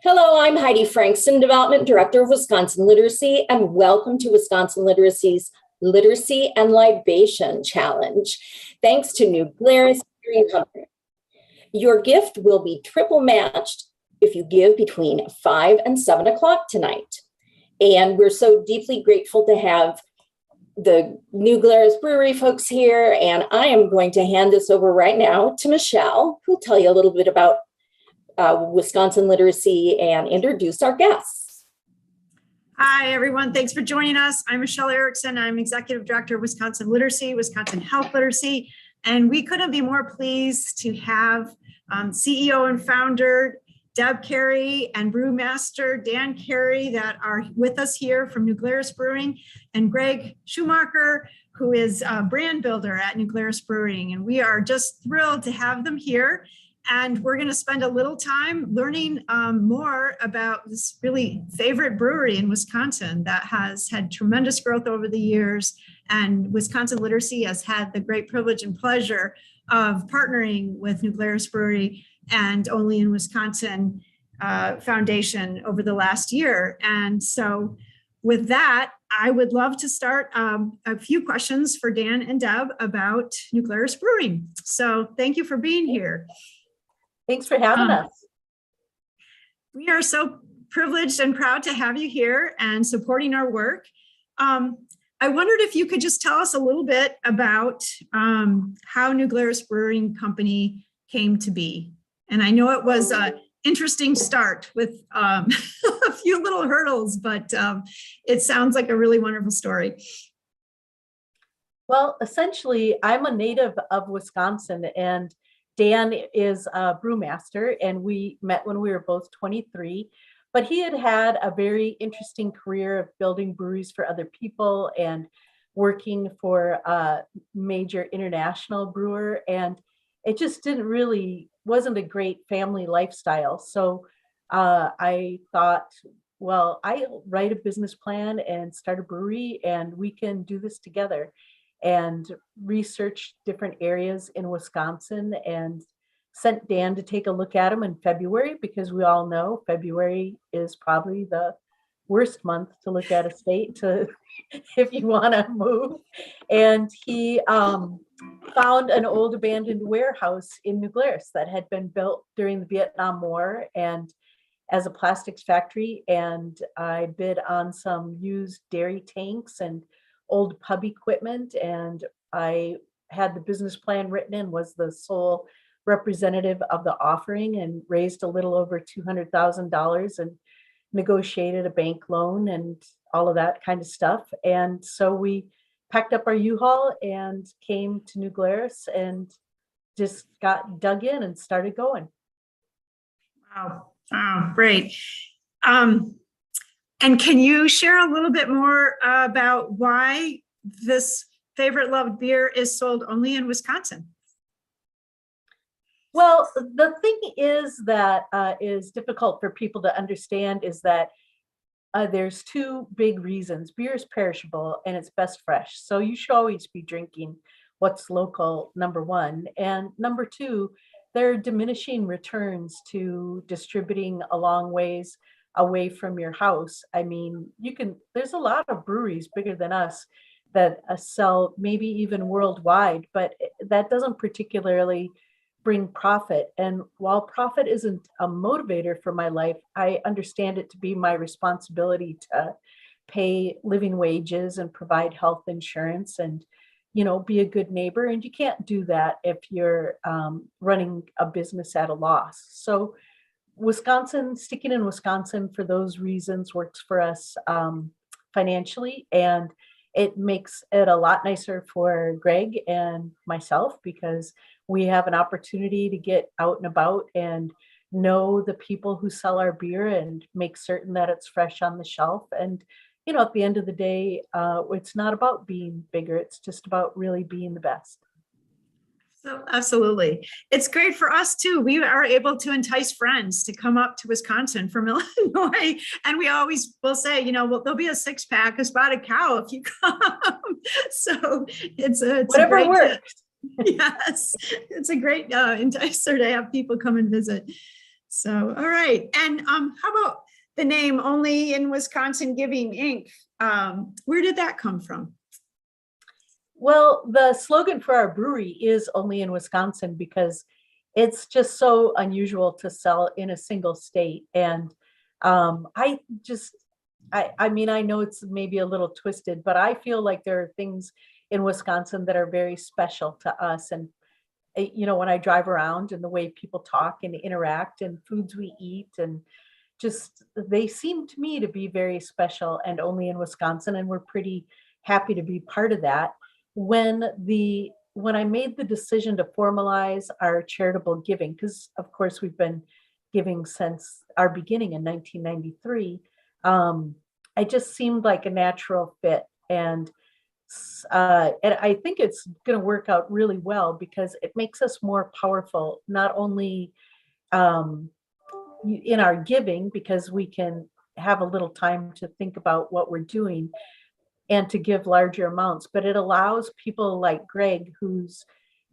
Hello, I'm Heidi Frankston, Development Director of Wisconsin Literacy, and welcome to Wisconsin Literacy's Literacy and Libation Challenge. Thanks to New Glarus Brewing Company. Your gift will be triple matched if you give between 5 and 7 o'clock tonight. And we're so deeply grateful to have the New Glarus Brewery folks here, and I am going to hand this over right now to Michelle, who'll tell you a little bit about Wisconsin Literacy and introduce our guests. Hi, everyone. Thanks for joining us. I'm Michelle Erickson. I'm Executive Director of Wisconsin Literacy, Wisconsin Health Literacy, and we couldn't be more pleased to have CEO and founder Deb Carey and brewmaster Dan Carey that are with us here from New Glarus Brewing, and Greg Schumacher, who is a brand builder at New Glarus Brewing. And we are just thrilled to have them here. And we're going to spend a little time learning more about this really favorite brewery in Wisconsin that has had tremendous growth over the years. And Wisconsin Literacy has had the great privilege and pleasure of partnering with New Glarus Brewery and Only in Wisconsin Foundation over the last year. And so with that, I would love to start a few questions for Dan and Deb about New Glarus Brewing. So thank you for being here. Thanks for having us. We are so privileged and proud to have you here and supporting our work. I wondered if you could just tell us a little bit about how New Glarus Brewing Company came to be. And I know it was an interesting start with a few little hurdles, but it sounds like a really wonderful story. Well, essentially, I'm a native of Wisconsin, and Dan is a brewmaster, and we met when we were both 23, but he had had a very interesting career of building breweries for other people and working for a major international brewer, and it just wasn't a great family lifestyle. So I thought, well, I'll write a business plan and start a brewery, and we can do this together. And researched different areas in Wisconsin and sent Dan to take a look at them in February, because we all know February is probably the worst month to look at a state if you want to move. And he found an old abandoned warehouse in New Glarus that had been built during the Vietnam War and as a plastics factory. And I bid on some used dairy tanks and old pub equipment, and I had the business plan written and was the sole representative of the offering, and raised a little over $200,000 and negotiated a bank loan and all of that kind of stuff. And so we packed up our U-Haul and came to New Glarus and just got dug in and started going. Wow, great. And can you share a little bit more about why this favorite loved beer is sold only in Wisconsin? Well, the thing is that is difficult for people to understand is that there's two big reasons. Beer is perishable and it's best fresh. So you should always be drinking what's local, number one. And number two, there are diminishing returns to distributing a long ways away from your house. I mean, there's a lot of breweries bigger than us that sell maybe even worldwide, but that doesn't particularly bring profit. And while profit isn't a motivator for my life, I understand it to be my responsibility to pay living wages and provide health insurance and, be a good neighbor. And you can't do that if you're running a business at a loss. So sticking in Wisconsin for those reasons works for us financially, and it makes it a lot nicer for Greg and myself because we have an opportunity to get out and about and know the people who sell our beer and make certain that it's fresh on the shelf. And, at the end of the day, it's not about being bigger. It's just about really being the best. So absolutely. It's great for us too. We are able to entice friends to come up to Wisconsin from Illinois. And we always will say, there'll be a 6-pack, a spotted cow if you come. So it's whatever a great works. Yes, it's a great enticer to have people come and visit. So, all right. And how about the name Only in Wisconsin Giving Inc.? Where did that come from? Well, the slogan for our brewery is Only in Wisconsin because it's just so unusual to sell in a single state. And I mean, I know it's maybe a little twisted, but I feel like there are things in Wisconsin that are very special to us. And, when I drive around and the way people talk and interact and foods we eat and just, they seem to me to be very special and only in Wisconsin. And we're pretty happy to be part of that. When I made the decision to formalize our charitable giving, because of course we've been giving since our beginning in 1993, it just seemed like a natural fit. And I think it's going to work out really well because it makes us more powerful, not only in our giving, because we can have a little time to think about what we're doing and to give larger amounts, but it allows people like Greg, who's,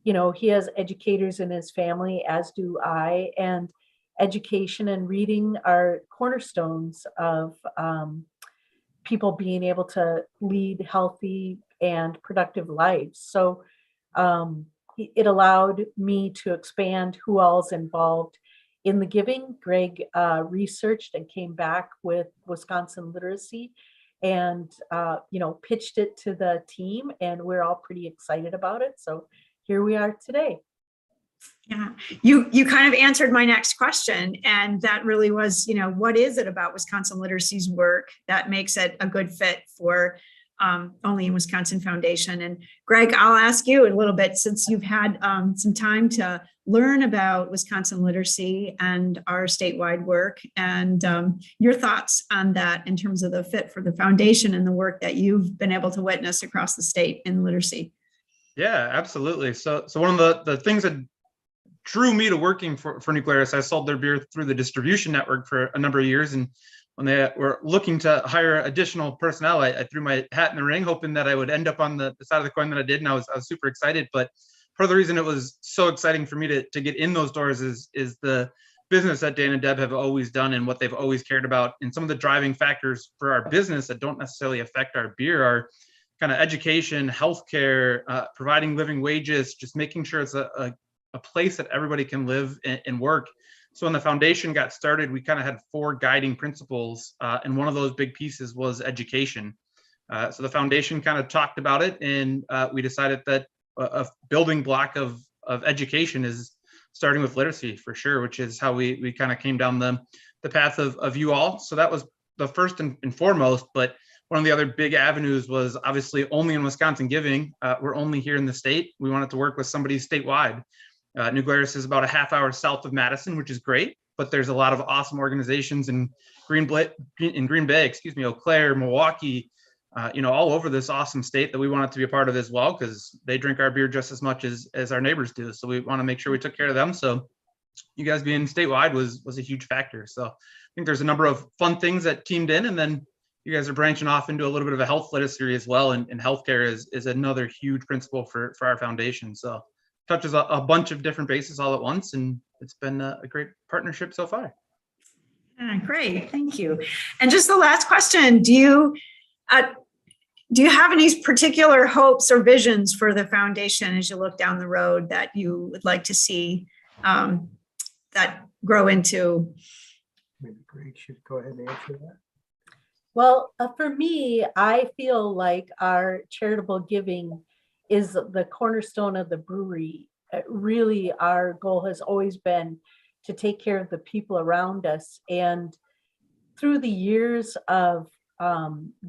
he has educators in his family, as do I, and education and reading are cornerstones of people being able to lead healthy and productive lives. So it allowed me to expand who all's involved in the giving. Greg researched and came back with Wisconsin Literacy and pitched it to the team, and we're all pretty excited about it. So here we are today. Yeah, you kind of answered my next question, and that really was, what is it about Wisconsin Literacy's work that makes it a good fit for Only in Wisconsin Foundation? And Greg, I'll ask you a little bit, since you've had some time to learn about Wisconsin Literacy and our statewide work, and your thoughts on that in terms of the fit for the foundation and the work that you've been able to witness across the state in literacy. Yeah, absolutely. So one of the things that drew me to working for New Glarus, I sold their beer through the distribution network for a number of years, and when they were looking to hire additional personnel, I threw my hat in the ring, hoping that I would end up on the side of the coin that I did, and I was super excited. But part of the reason it was so exciting for me to get in those doors is the business that Dan and Deb have always done and what they've always cared about. And some of the driving factors for our business that don't necessarily affect our beer are kind of education, healthcare, providing living wages, just making sure it's a place that everybody can live and work. So when the foundation got started, we kind of had 4 guiding principles, and one of those big pieces was education. So the foundation kind of talked about it, and we decided that a building block of education is starting with literacy, for sure, which is how we kind of came down the path of you all. So that was the first and foremost. But one of the other big avenues was obviously Only in Wisconsin Giving. We're only here in the state. We wanted to work with somebody statewide. New Glarus is about a half hour south of Madison, which is great, but there's a lot of awesome organizations in Green Bay, Eau Claire, Milwaukee, all over this awesome state that we wanted to be a part of as well, because they drink our beer just as much as our neighbors do. So we want to make sure we took care of them. So you guys being statewide was a huge factor. So I think there's a number of fun things that teamed in, and then you guys are branching off into a little bit of a health literacy as well. And healthcare is another huge principle for our foundation. So touches a bunch of different bases all at once, and it's been a great partnership so far. Great, thank you. And just the last question, do you have any particular hopes or visions for the foundation as you look down the road that you would like to see that grow into? Maybe Greg should go ahead and answer that. Well, for me, I feel like our charitable giving is the cornerstone of the brewery. Really, our goal has always been to take care of the people around us. And through the years of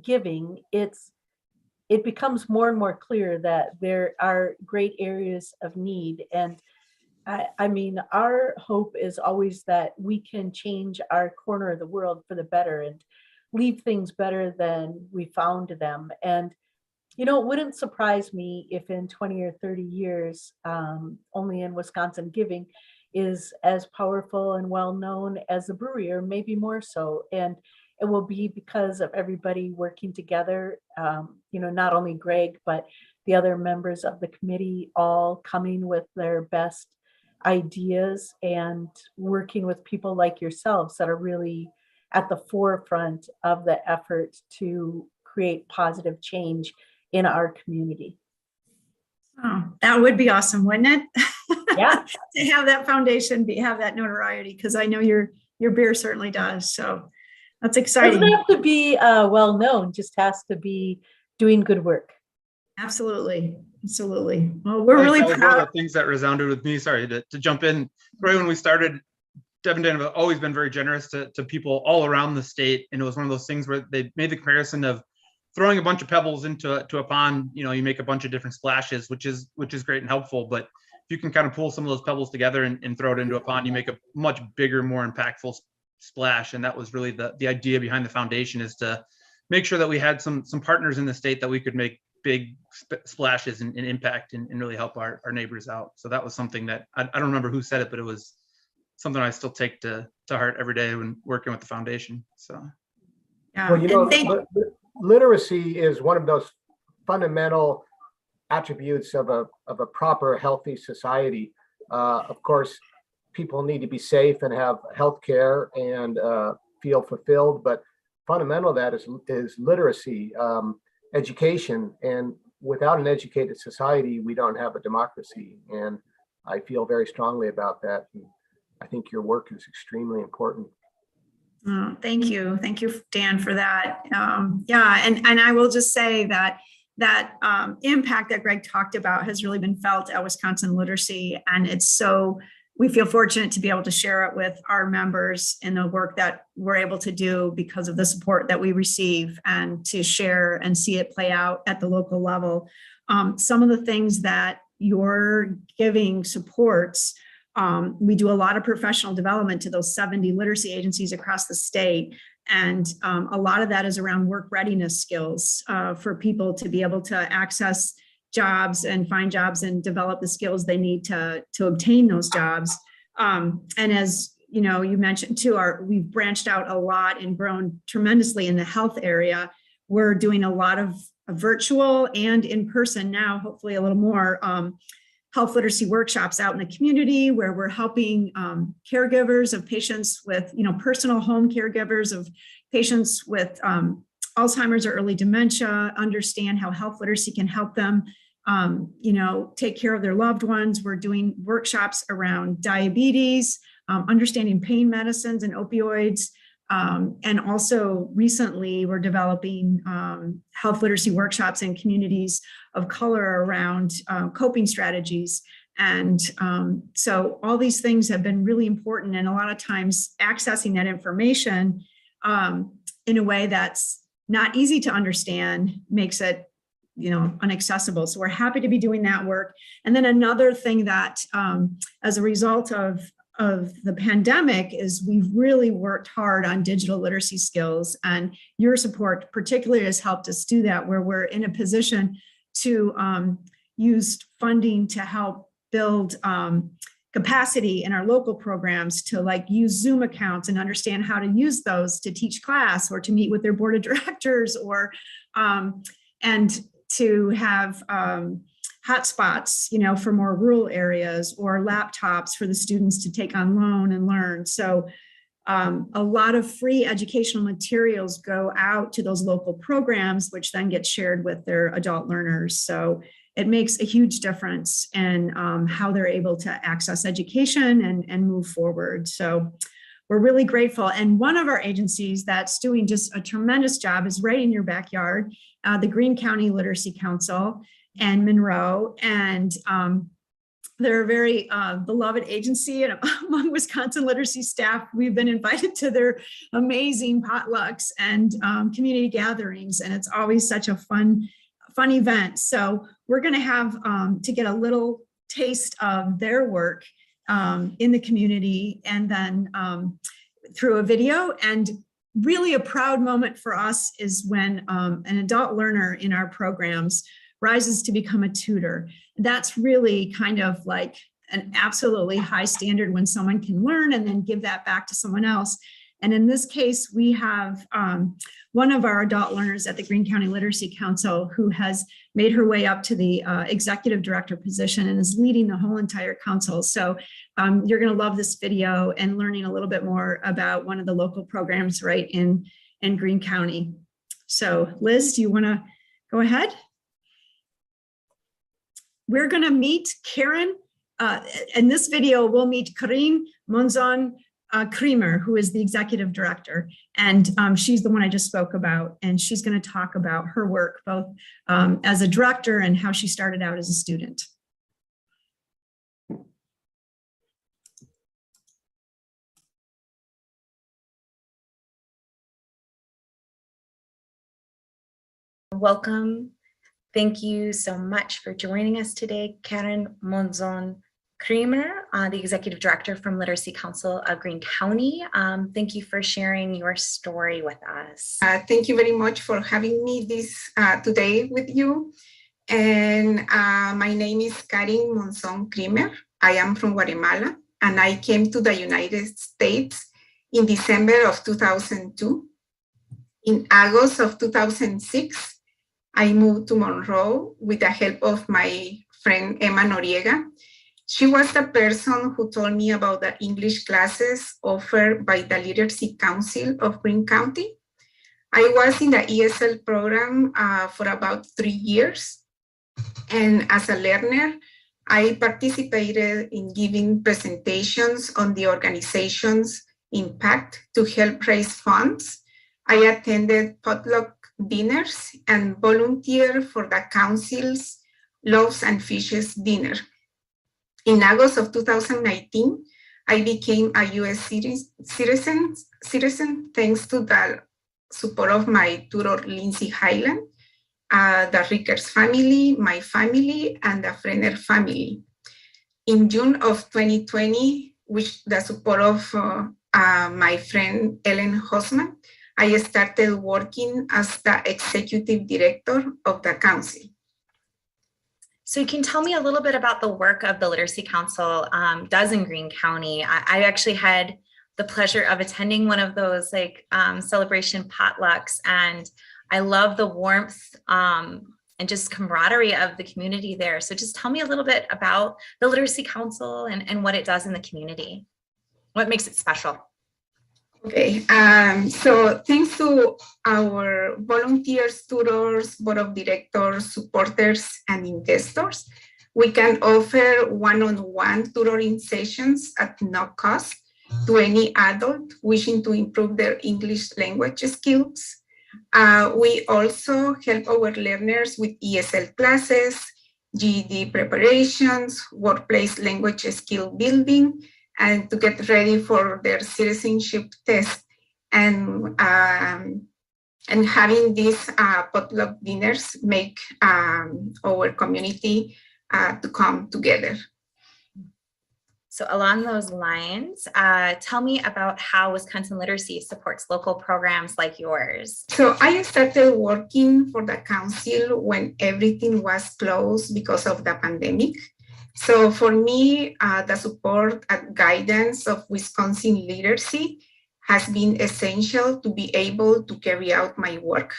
giving, it becomes more and more clear that there are great areas of need. And I mean, our hope is always that we can change our corner of the world for the better and leave things better than we found them. And it wouldn't surprise me if in 20 or 30 years, Only in Wisconsin Giving is as powerful and well-known as the brewery, or maybe more so. And it will be because of everybody working together, not only Greg, but the other members of the committee all coming with their best ideas and working with people like yourselves that are really at the forefront of the effort to create positive change in our community. Oh, that would be awesome, wouldn't it? Yeah. To have that foundation, have that notoriety, because I know your beer certainly does. So that's exciting. Doesn't have to be well known, just has to be doing good work. Absolutely. Absolutely. Well, we're That really was one proud. of the things that resounded with me. Sorry to jump in. Right when we started, Deb and Dan have always been very generous to people all around the state. And it was one of those things where they made the comparison of throwing a bunch of pebbles into a pond. You know, you make a bunch of different splashes, which is great and helpful. But if you can kind of pull some of those pebbles together and throw it into a pond, you make a much bigger, more impactful splash. And that was really the idea behind the foundation, is to make sure that we had some partners in the state that we could make big splashes and impact and really help our neighbors out. So that was something that I don't remember who said it, but it was something I still take to heart every day when working with the foundation. So, Yeah. Well, you know, literacy is one of those fundamental attributes of a proper, healthy society. Of course, people need to be safe and have health care and feel fulfilled, but fundamental to that is literacy, education. And without an educated society, we don't have a democracy. And I feel very strongly about that. And I think your work is extremely important. Oh, thank you, Dan, for that. Yeah, and I will just say that impact that Greg talked about has really been felt at Wisconsin Literacy, and we feel fortunate to be able to share it with our members in the work that we're able to do because of the support that we receive, and to share and see it play out at the local level. Some of the things that you're giving supports. We do a lot of professional development to those 70 literacy agencies across the state. And a lot of that is around work readiness skills for people to be able to access jobs and find jobs and develop the skills they need to obtain those jobs. And as you know, you mentioned too, we've branched out a lot and grown tremendously in the health area. We're doing a lot of virtual and in person now, hopefully a little more, health literacy workshops out in the community, where we're helping caregivers of patients with, personal home caregivers of patients with Alzheimer's or early dementia, understand how health literacy can help them, take care of their loved ones. We're doing workshops around diabetes, understanding pain medicines and opioids. And also recently we're developing health literacy workshops in communities of color around coping strategies. And so all these things have been really important, and a lot of times accessing that information in a way that's not easy to understand makes it inaccessible. So we're happy to be doing that work. And then another thing that as a result of the pandemic is we've really worked hard on digital literacy skills, and your support particularly has helped us do that, where we're in a position to use funding to help build capacity in our local programs to use Zoom accounts and understand how to use those to teach class or to meet with their board of directors, or and to have hotspots, for more rural areas, or laptops for the students to take on loan and learn. So a lot of free educational materials go out to those local programs, which then get shared with their adult learners. So it makes a huge difference in how they're able to access education and move forward. So we're really grateful. And one of our agencies that's doing just a tremendous job is right in your backyard, the Greene County Literacy Council and Monroe. And they're a very beloved agency, and among Wisconsin literacy staff, we've been invited to their amazing potlucks and community gatherings. And it's always such a fun event. So we're going to have to get a little taste of their work in the community, and then through a video. And really a proud moment for us is when an adult learner in our programs rises to become a tutor. That's really kind of like an absolutely high standard when someone can learn and then give that back to someone else. And in this case, we have one of our adult learners at the Greene County Literacy Council who has made her way up to the executive director position and is leading the whole entire council. So you're going to love this video and learning a little bit more about one of the local programs right in Greene County. So Liz, do you want to go ahead? We're going to meet Karen. In this video, we'll meet Greene Monzon Creamer, who is the executive director. And she's the one I just spoke about. And she's going to talk about her work, both as a director and how she started out as a student. Welcome. Thank you so much for joining us today, Karen Monzon Creamer, the Executive Director from Literacy Council of Greene County. Thank you for sharing your story with us. Thank you very much for having me today with you. And my name is Karen Monzon Creamer. I am from Guatemala, and I came to the United States in December of 2002. In August of 2006, I moved to Monroe with the help of my friend Emma Noriega. She was the person who told me about the English classes offered by the Literacy Council of Greene County. I was in the ESL program for about 3 years. And as a learner, I participated in giving presentations on the organization's impact to help raise funds. I attended potluck dinners and volunteered for the council's Loaves and Fishes dinner. In August of 2019, I became a U.S. citizen thanks to the support of my tutor, Lindsay Highland, the Rickers family, my family, and the Frenner family. In June of 2020, with the support of my friend Ellen Hosman, I started working as the executive director of the council. So you can tell me a little bit about the work of the Literacy Council does in Greene County. I actually had the pleasure of attending one of those celebration potlucks, and I love the warmth and just camaraderie of the community there. So just tell me a little bit about the Literacy Council and what it does in the community. What makes it special? Okay, so thanks to our volunteers, tutors, board of directors, supporters, and investors, we can offer one-on-one tutoring sessions at no cost to any adult wishing to improve their English language skills. We also help our learners with ESL classes, GED preparations, workplace language skill building, and to get ready for their citizenship test. And having these potluck dinners make our community to come together. So along those lines, tell me about how Wisconsin Literacy supports local programs like yours. So I started working for the council when everything was closed because of the pandemic. So for me, the support and guidance of Wisconsin Literacy has been essential to be able to carry out my work.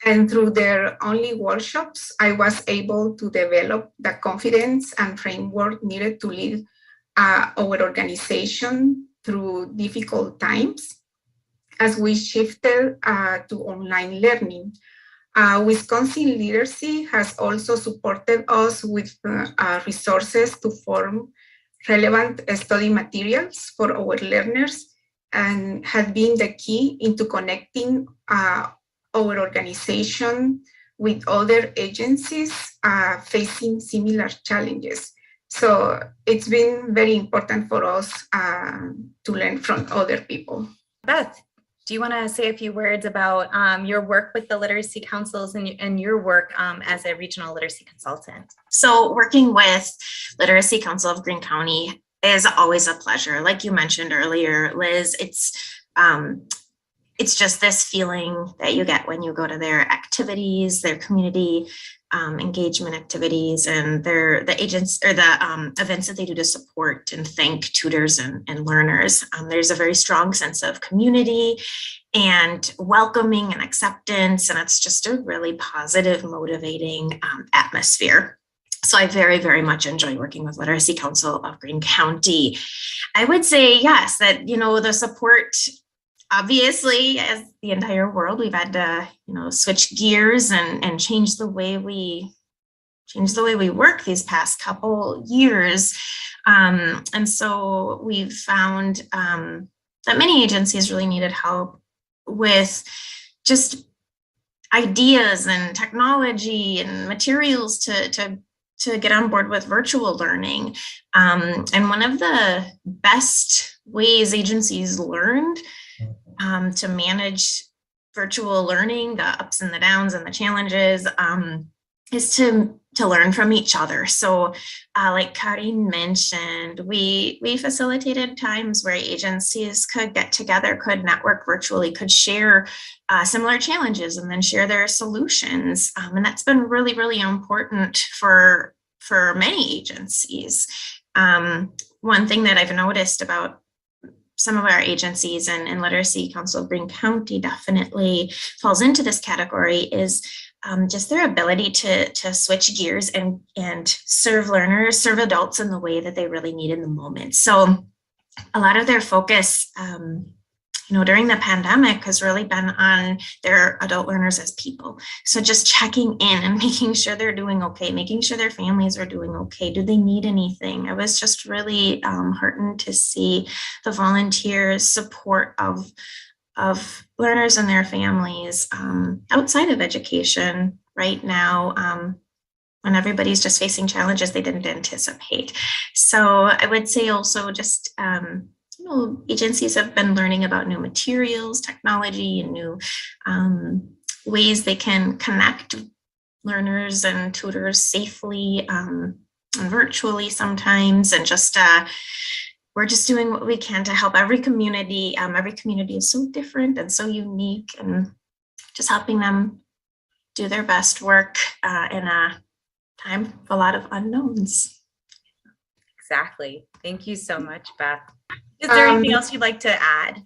And through their only workshops, I was able to develop the confidence and framework needed to lead our organization through difficult times as we shifted to online learning. Wisconsin Literacy has also supported us with resources to form relevant study materials for our learners and has been the key into connecting our organization with other agencies facing similar challenges. So it's been very important for us to learn from other people. Beth, do you want to say a few words about your work with the literacy councils and your work as a regional literacy consultant? So working with Literacy Council of Greene County is always a pleasure. Like you mentioned earlier, Liz, it's just this feeling that you get when you go to their activities, their community engagement activities and the agents or the events that they do to support and thank tutors and learners. There's a very strong sense of community and welcoming and acceptance, and it's just a really positive, motivating atmosphere. So I very, very much enjoy working with Literacy Council of Greene County. I would say, yes, that, the support, obviously, as the entire world, we've had to, switch gears and change the way we work these past couple years. And so we've found that many agencies really needed help with just ideas and technology and materials to get on board with virtual learning. And one of the best ways agencies learned to manage virtual learning, the ups and the downs and the challenges, is to learn from each other. So like Greene mentioned, we facilitated times where agencies could get together, could network virtually, could share similar challenges and then share their solutions. And that's been really, really important for many agencies. One thing that I've noticed about some of our agencies, and Literacy Council of Greene County definitely falls into this category, is just their ability to switch gears and serve learners, serve adults in the way that they really need in the moment. So a lot of their focus, during the pandemic has really been on their adult learners as people. So just checking in and making sure they're doing okay, making sure their families are doing okay. Do they need anything? I was just really heartened to see the volunteers' support of learners and their families outside of education right now, when everybody's just facing challenges they didn't anticipate. So I would say also just, agencies have been learning about new materials, technology, and new ways they can connect learners and tutors safely and virtually sometimes, and just we're just doing what we can to help every community. Every community is so different and so unique, and just helping them do their best work in a time of a lot of unknowns. Exactly. Thank you so much, Beth. Is there anything else you'd like to add?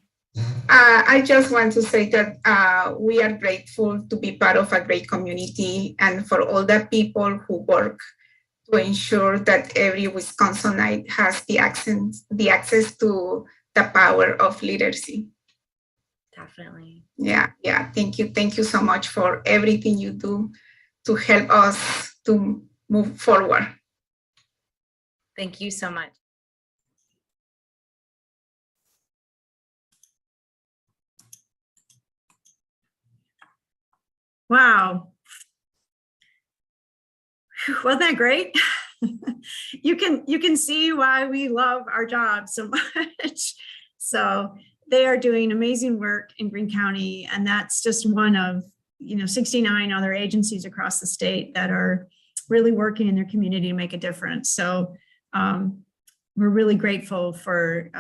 I just want to say that we are grateful to be part of a great community, and for all the people who work to ensure that every Wisconsinite has the access to the power of literacy. Definitely. Yeah. Thank you so much for everything you do to help us to move forward. Thank you so much. Wow. Wasn't that great? You can see why we love our job so much. So they are doing amazing work in Greene County, and that's just one of 69 other agencies across the state that are really working in their community to make a difference. So we're really grateful for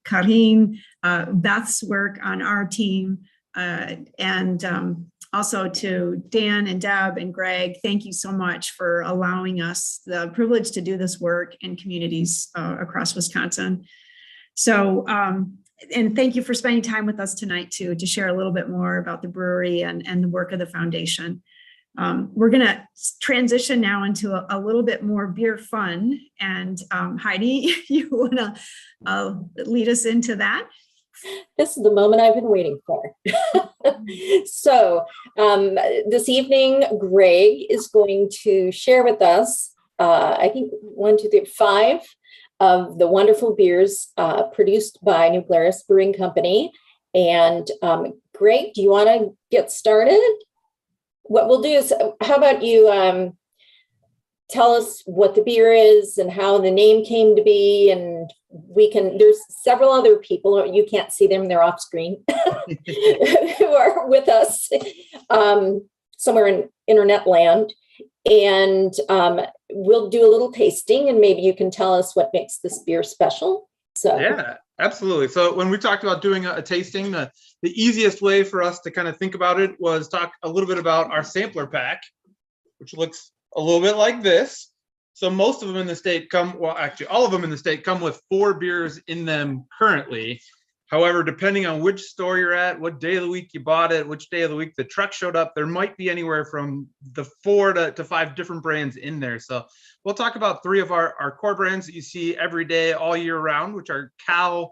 Greene, Beth's work on our team, and also to Dan and Deb and Greg. Thank you so much for allowing us the privilege to do this work in communities across Wisconsin. So, and thank you for spending time with us tonight too, to share a little bit more about the brewery and the work of the foundation. We're going to transition now into a little bit more beer fun. And Heidi, you want to lead us into that? This is the moment I've been waiting for. So this evening, Greg is going to share with us, I think 5 of the wonderful beers produced by New Glarus Brewing Company. And Greg, do you want to get started? What we'll do is, how about you tell us what the beer is and how the name came to be, and there's several other people, you can't see them, they're off screen, who are with us somewhere in internet land. And we'll do a little tasting, and maybe you can tell us what makes this beer special. So yeah, absolutely. So when we talked about doing a tasting, the easiest way for us to kind of think about it was talk a little bit about our sampler pack, which looks a little bit like this. So most of them in the state come, well, actually all of them in the state come with 4 beers in them currently. However, depending on which store you're at, what day of the week you bought it, which day of the week the truck showed up, there might be anywhere from the 4 to 5 different brands in there. So we'll talk about 3 of our core brands that you see every day, all year round, which are Cow,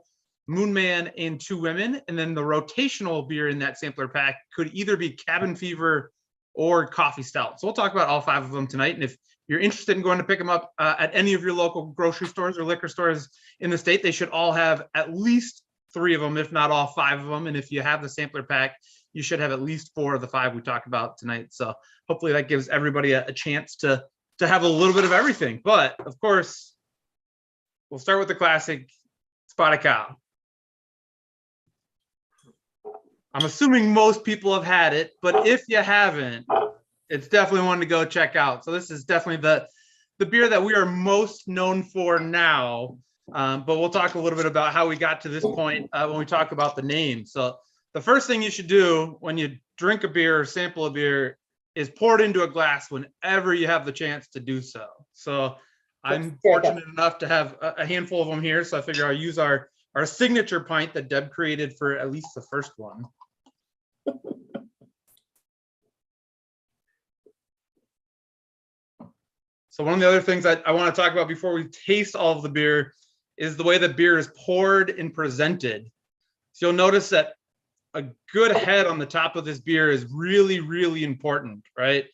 Moonman, and Two Women. And then the rotational beer in that sampler pack could either be Cabin Fever or Coffee Stout. So we'll talk about all 5 of them tonight. And if you're interested in going to pick them up at any of your local grocery stores or liquor stores in the state, they should all have at least 3 of them, if not all 5 of them. And if you have the sampler pack, you should have at least 4 of the 5 we talked about tonight. So hopefully that gives everybody a chance to have a little bit of everything. But of course, we'll start with the classic Spotted Cow. I'm assuming most people have had it, but if you haven't, it's definitely one to go check out. So this is definitely the beer that we are most known for now. But we'll talk a little bit about how we got to this point when we talk about the name. So the first thing you should do when you drink a beer or sample a beer is pour it into a glass whenever you have the chance to do so. So I'm fortunate enough to have a handful of them here. So I figure I'll use our signature pint that Deb created for at least the first one. So one of the other things that I want to talk about before we taste all of the beer is the way the beer is poured and presented. So you'll notice that a good head on the top of this beer is really, really important, right?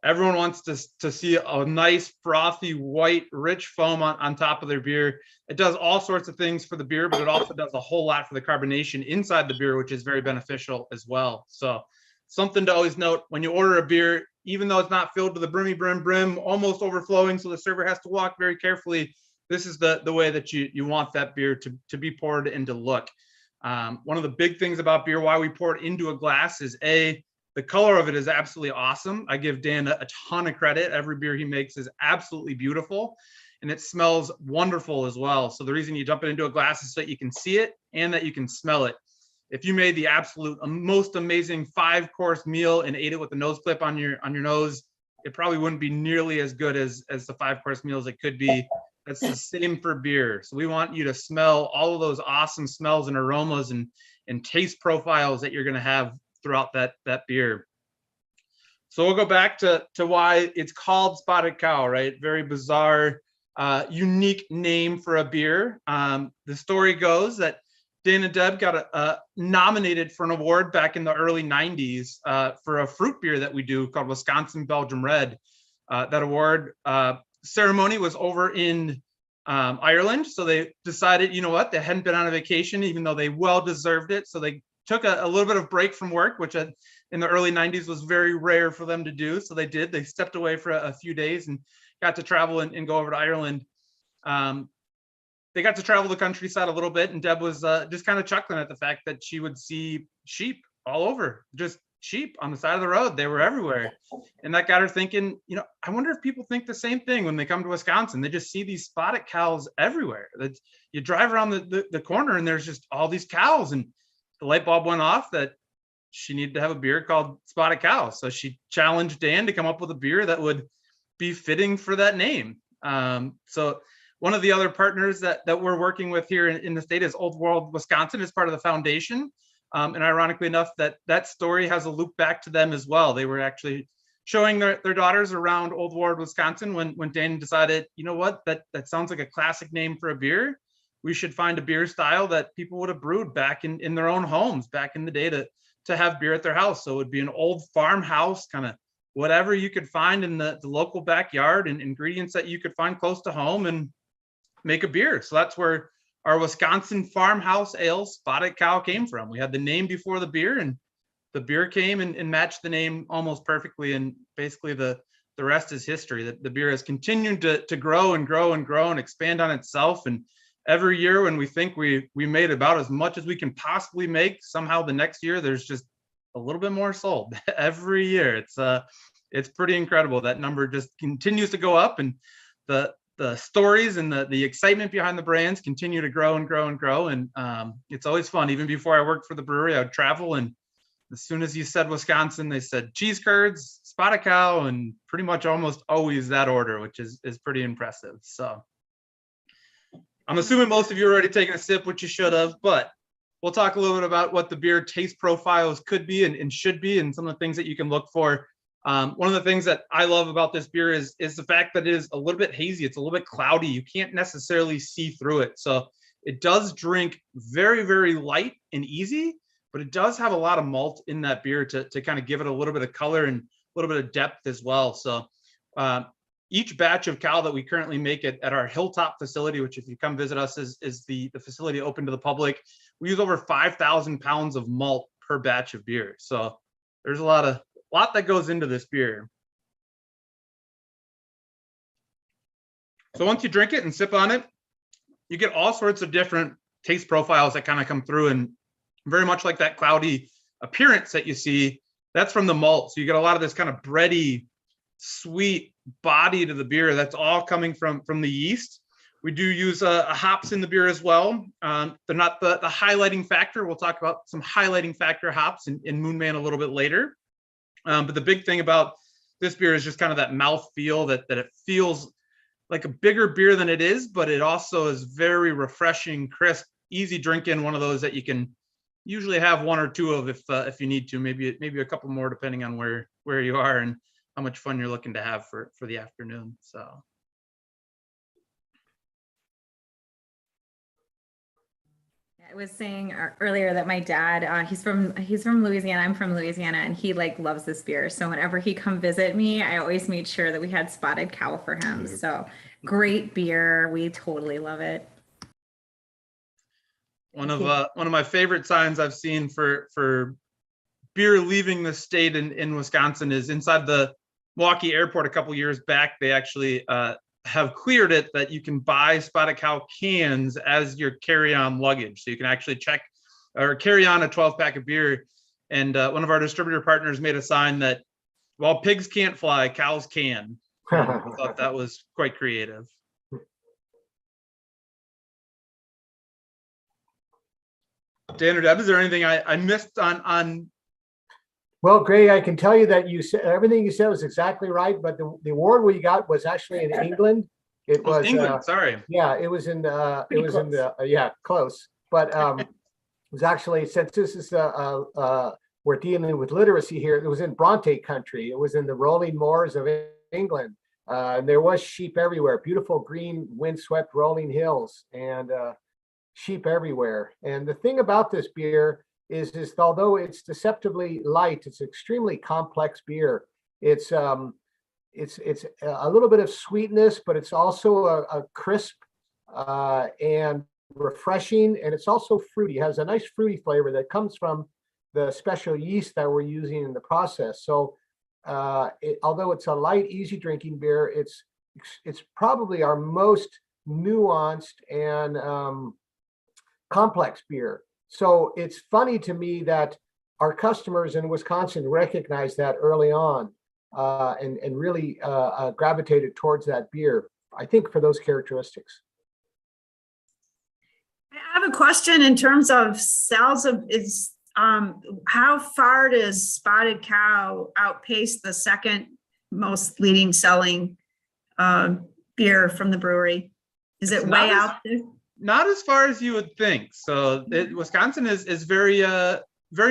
Everyone wants to see a nice, frothy, white, rich foam on top of their beer. It does all sorts of things for the beer, but it also does a whole lot for the carbonation inside the beer, which is very beneficial as well. So something to always note when you order a beer, even though it's not filled to the brim, almost overflowing, so the server has to walk very carefully, this is the way that you want that beer to be poured and to look. One of the big things about beer, why we pour it into a glass, is the color of it is absolutely awesome. I give Dan a ton of credit. Every beer he makes is absolutely beautiful, and it smells wonderful as well. So the reason you dump it into a glass is so that you can see it and that you can smell it. If you made the absolute most amazing 5-course meal and ate it with a nose clip on your nose, it probably wouldn't be nearly as good as the 5-course meals it could be. That's the same for beer. So we want you to smell all of those awesome smells and aromas and taste profiles that you're going to have throughout that beer. So we'll go back to why it's called Spotted Cow, right? Very bizarre, unique name for a beer. The story goes that Dan and Deb got nominated for an award back in the early 90s for a fruit beer that we do called Wisconsin Belgium Red. That award ceremony was over in Ireland. So they decided, you know what, they hadn't been on a vacation, even though they well deserved it. So they took a little bit of break from work, which in the early 90s was very rare for them to do. So they did. They stepped away for a few days and got to travel and go over to Ireland. They got to travel the countryside a little bit, and Deb was just kind of chuckling at the fact that she would see sheep all over, just sheep on the side of the road. They were everywhere. And that got her thinking, you know, I wonder if people think the same thing when they come to Wisconsin. They just see these spotted cows everywhere. You drive around the corner and there's just all these cows, and the light bulb went off that she needed to have a beer called Spotted Cow. So she challenged Dan to come up with a beer that would be fitting for that name. So one of the other partners that we're working with here in the state is Old World Wisconsin as part of the foundation. And ironically enough, that story has a loop back to them as well. They were actually showing their daughters around Old World Wisconsin when Dan decided, you know what, that sounds like a classic name for a beer. We should find a beer style that people would have brewed back in their own homes back in the day to have beer at their house. So it would be an old farmhouse, kind of whatever you could find in the local backyard and ingredients that you could find close to home and make a beer. So that's where our Wisconsin farmhouse ale Spotted Cow came from. We had the name before the beer, and the beer came and matched the name almost perfectly. And basically the rest is history. The beer has continued to grow and grow and grow and expand on itself. And every year when we think we made about as much as we can possibly make, somehow the next year there's just a little bit more sold every year. It's pretty incredible. That number just continues to go up, and the stories and the excitement behind the brands continue to grow and grow and grow. And it's always fun. Even before I worked for the brewery, I would travel and As soon as you said Wisconsin, they said cheese curds, spotted cow, and pretty much almost always that order, which is pretty impressive. So I'm assuming most of you are already taking a sip, which you should have, but we'll talk a little bit about what the beer taste profiles could be and should be, and some of the things that you can look for. One of the things that I love about this beer is the fact that it is a little bit hazy. It's a little bit cloudy. You can't necessarily see through it. So it does drink very, very light and easy, but it does have a lot of malt in that beer to kind of give it a little bit of color and a little bit of depth as well. So each batch of cow that we currently make at our Hilltop facility, which if you come visit us is the facility open to the public, we use over 5,000 pounds of malt per batch of beer. So there's a lot that goes into this beer. So once you drink it and sip on it, you get all sorts of different taste profiles that kind of come through, and very much like that cloudy appearance that you see, that's from the malt. So you get a lot of this kind of bready, sweet body to the beer. That's all coming from the yeast. We do use hops in the beer as well. They're not the highlighting factor. We'll talk about some highlighting factor hops in Moon Man a little bit later. But the big thing about this beer is just kind of that mouth feel, that it feels like a bigger beer than it is, but it also is very refreshing, crisp, easy drinking. One of those that you can usually have one or two of if you need to, maybe a couple more depending on where you are and how much fun you're looking to have for the afternoon. So. I was saying earlier that my dad, he's from Louisiana. I'm from Louisiana, and he loves this beer. So whenever he come visit me, I always made sure that we had spotted cow for him. So great beer. We totally love it. One of my favorite signs I've seen for beer leaving the state in Wisconsin is inside the Milwaukee airport a couple years back. They actually have cleared it that you can buy spotted cow cans as your carry-on luggage. So you can actually check or carry on a 12-pack of beer. And one of our distributor partners made a sign that while pigs can't fly, cows can. I thought that was quite creative. Dan or Deb, is there anything I missed on? Well, Gray, I can tell you that you said everything you said was exactly right, but the award we got was actually in England. It was England. Sorry. Yeah, it was in close, but it was actually, since this is we're dealing with literacy here, it was in Bronte country. It was in the rolling moors of England. And there was sheep everywhere, beautiful green windswept rolling hills, and sheep everywhere. And the thing about this beer is although it's deceptively light, it's extremely complex beer. It's a little bit of sweetness, but it's also a crisp and refreshing, and it's also fruity. It has a nice fruity flavor that comes from the special yeast that we're using in the process. So although it's a light, easy drinking beer, it's probably our most nuanced and complex beer. So it's funny to me that our customers in Wisconsin recognized that early on and really gravitated towards that beer, I think, for those characteristics. I have a question in terms of sales of how far does Spotted Cow outpace the second most leading selling beer from the brewery? Is it way out there? Not as far as you would think. So Wisconsin is very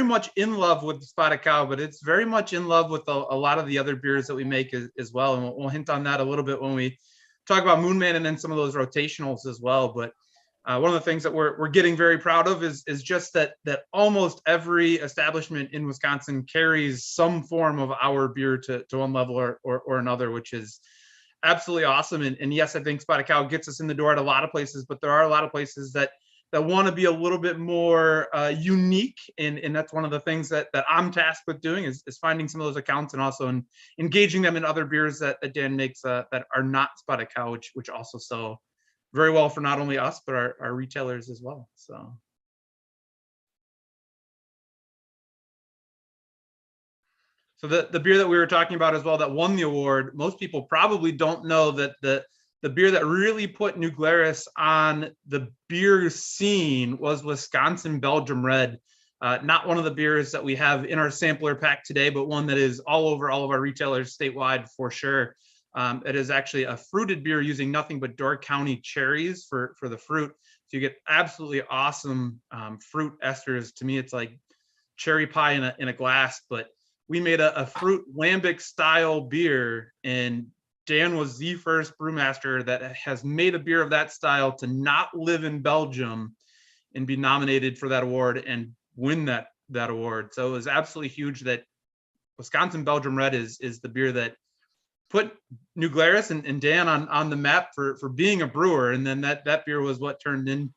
much in love with Spotted Cow, but it's very much in love with a lot of the other beers that we make as well. And we'll hint on that a little bit when we talk about Moon Man and then some of those rotationals as well. But one of the things that we're getting very proud of is just that almost every establishment in Wisconsin carries some form of our beer to one level or another, which is absolutely awesome. And yes, I think Spotted Cow gets us in the door at a lot of places, but there are a lot of places that want to be a little bit more unique. And that's one of the things that I'm tasked with doing is finding some of those accounts and also engaging them in other beers that Dan makes that are not Spotted Cow, which also sell very well for not only us, but our retailers as well. So the beer that we were talking about as well that won the award, most people probably don't know that the beer that really put New Glarus on the beer scene was Wisconsin Belgium Red. Not one of the beers that we have in our sampler pack today, but one that is all over all of our retailers statewide for sure. It is actually a fruited beer using nothing but Door County cherries for the fruit. So you get absolutely awesome fruit esters. To me, it's like cherry pie in a glass, but we made a fruit lambic style beer, and Dan was the first brewmaster that has made a beer of that style to not live in Belgium and be nominated for that award and win that award. So it was absolutely huge that Wisconsin Belgium Red is the beer that put New Glarus and Dan on the map for being a brewer. And then that beer was what turned in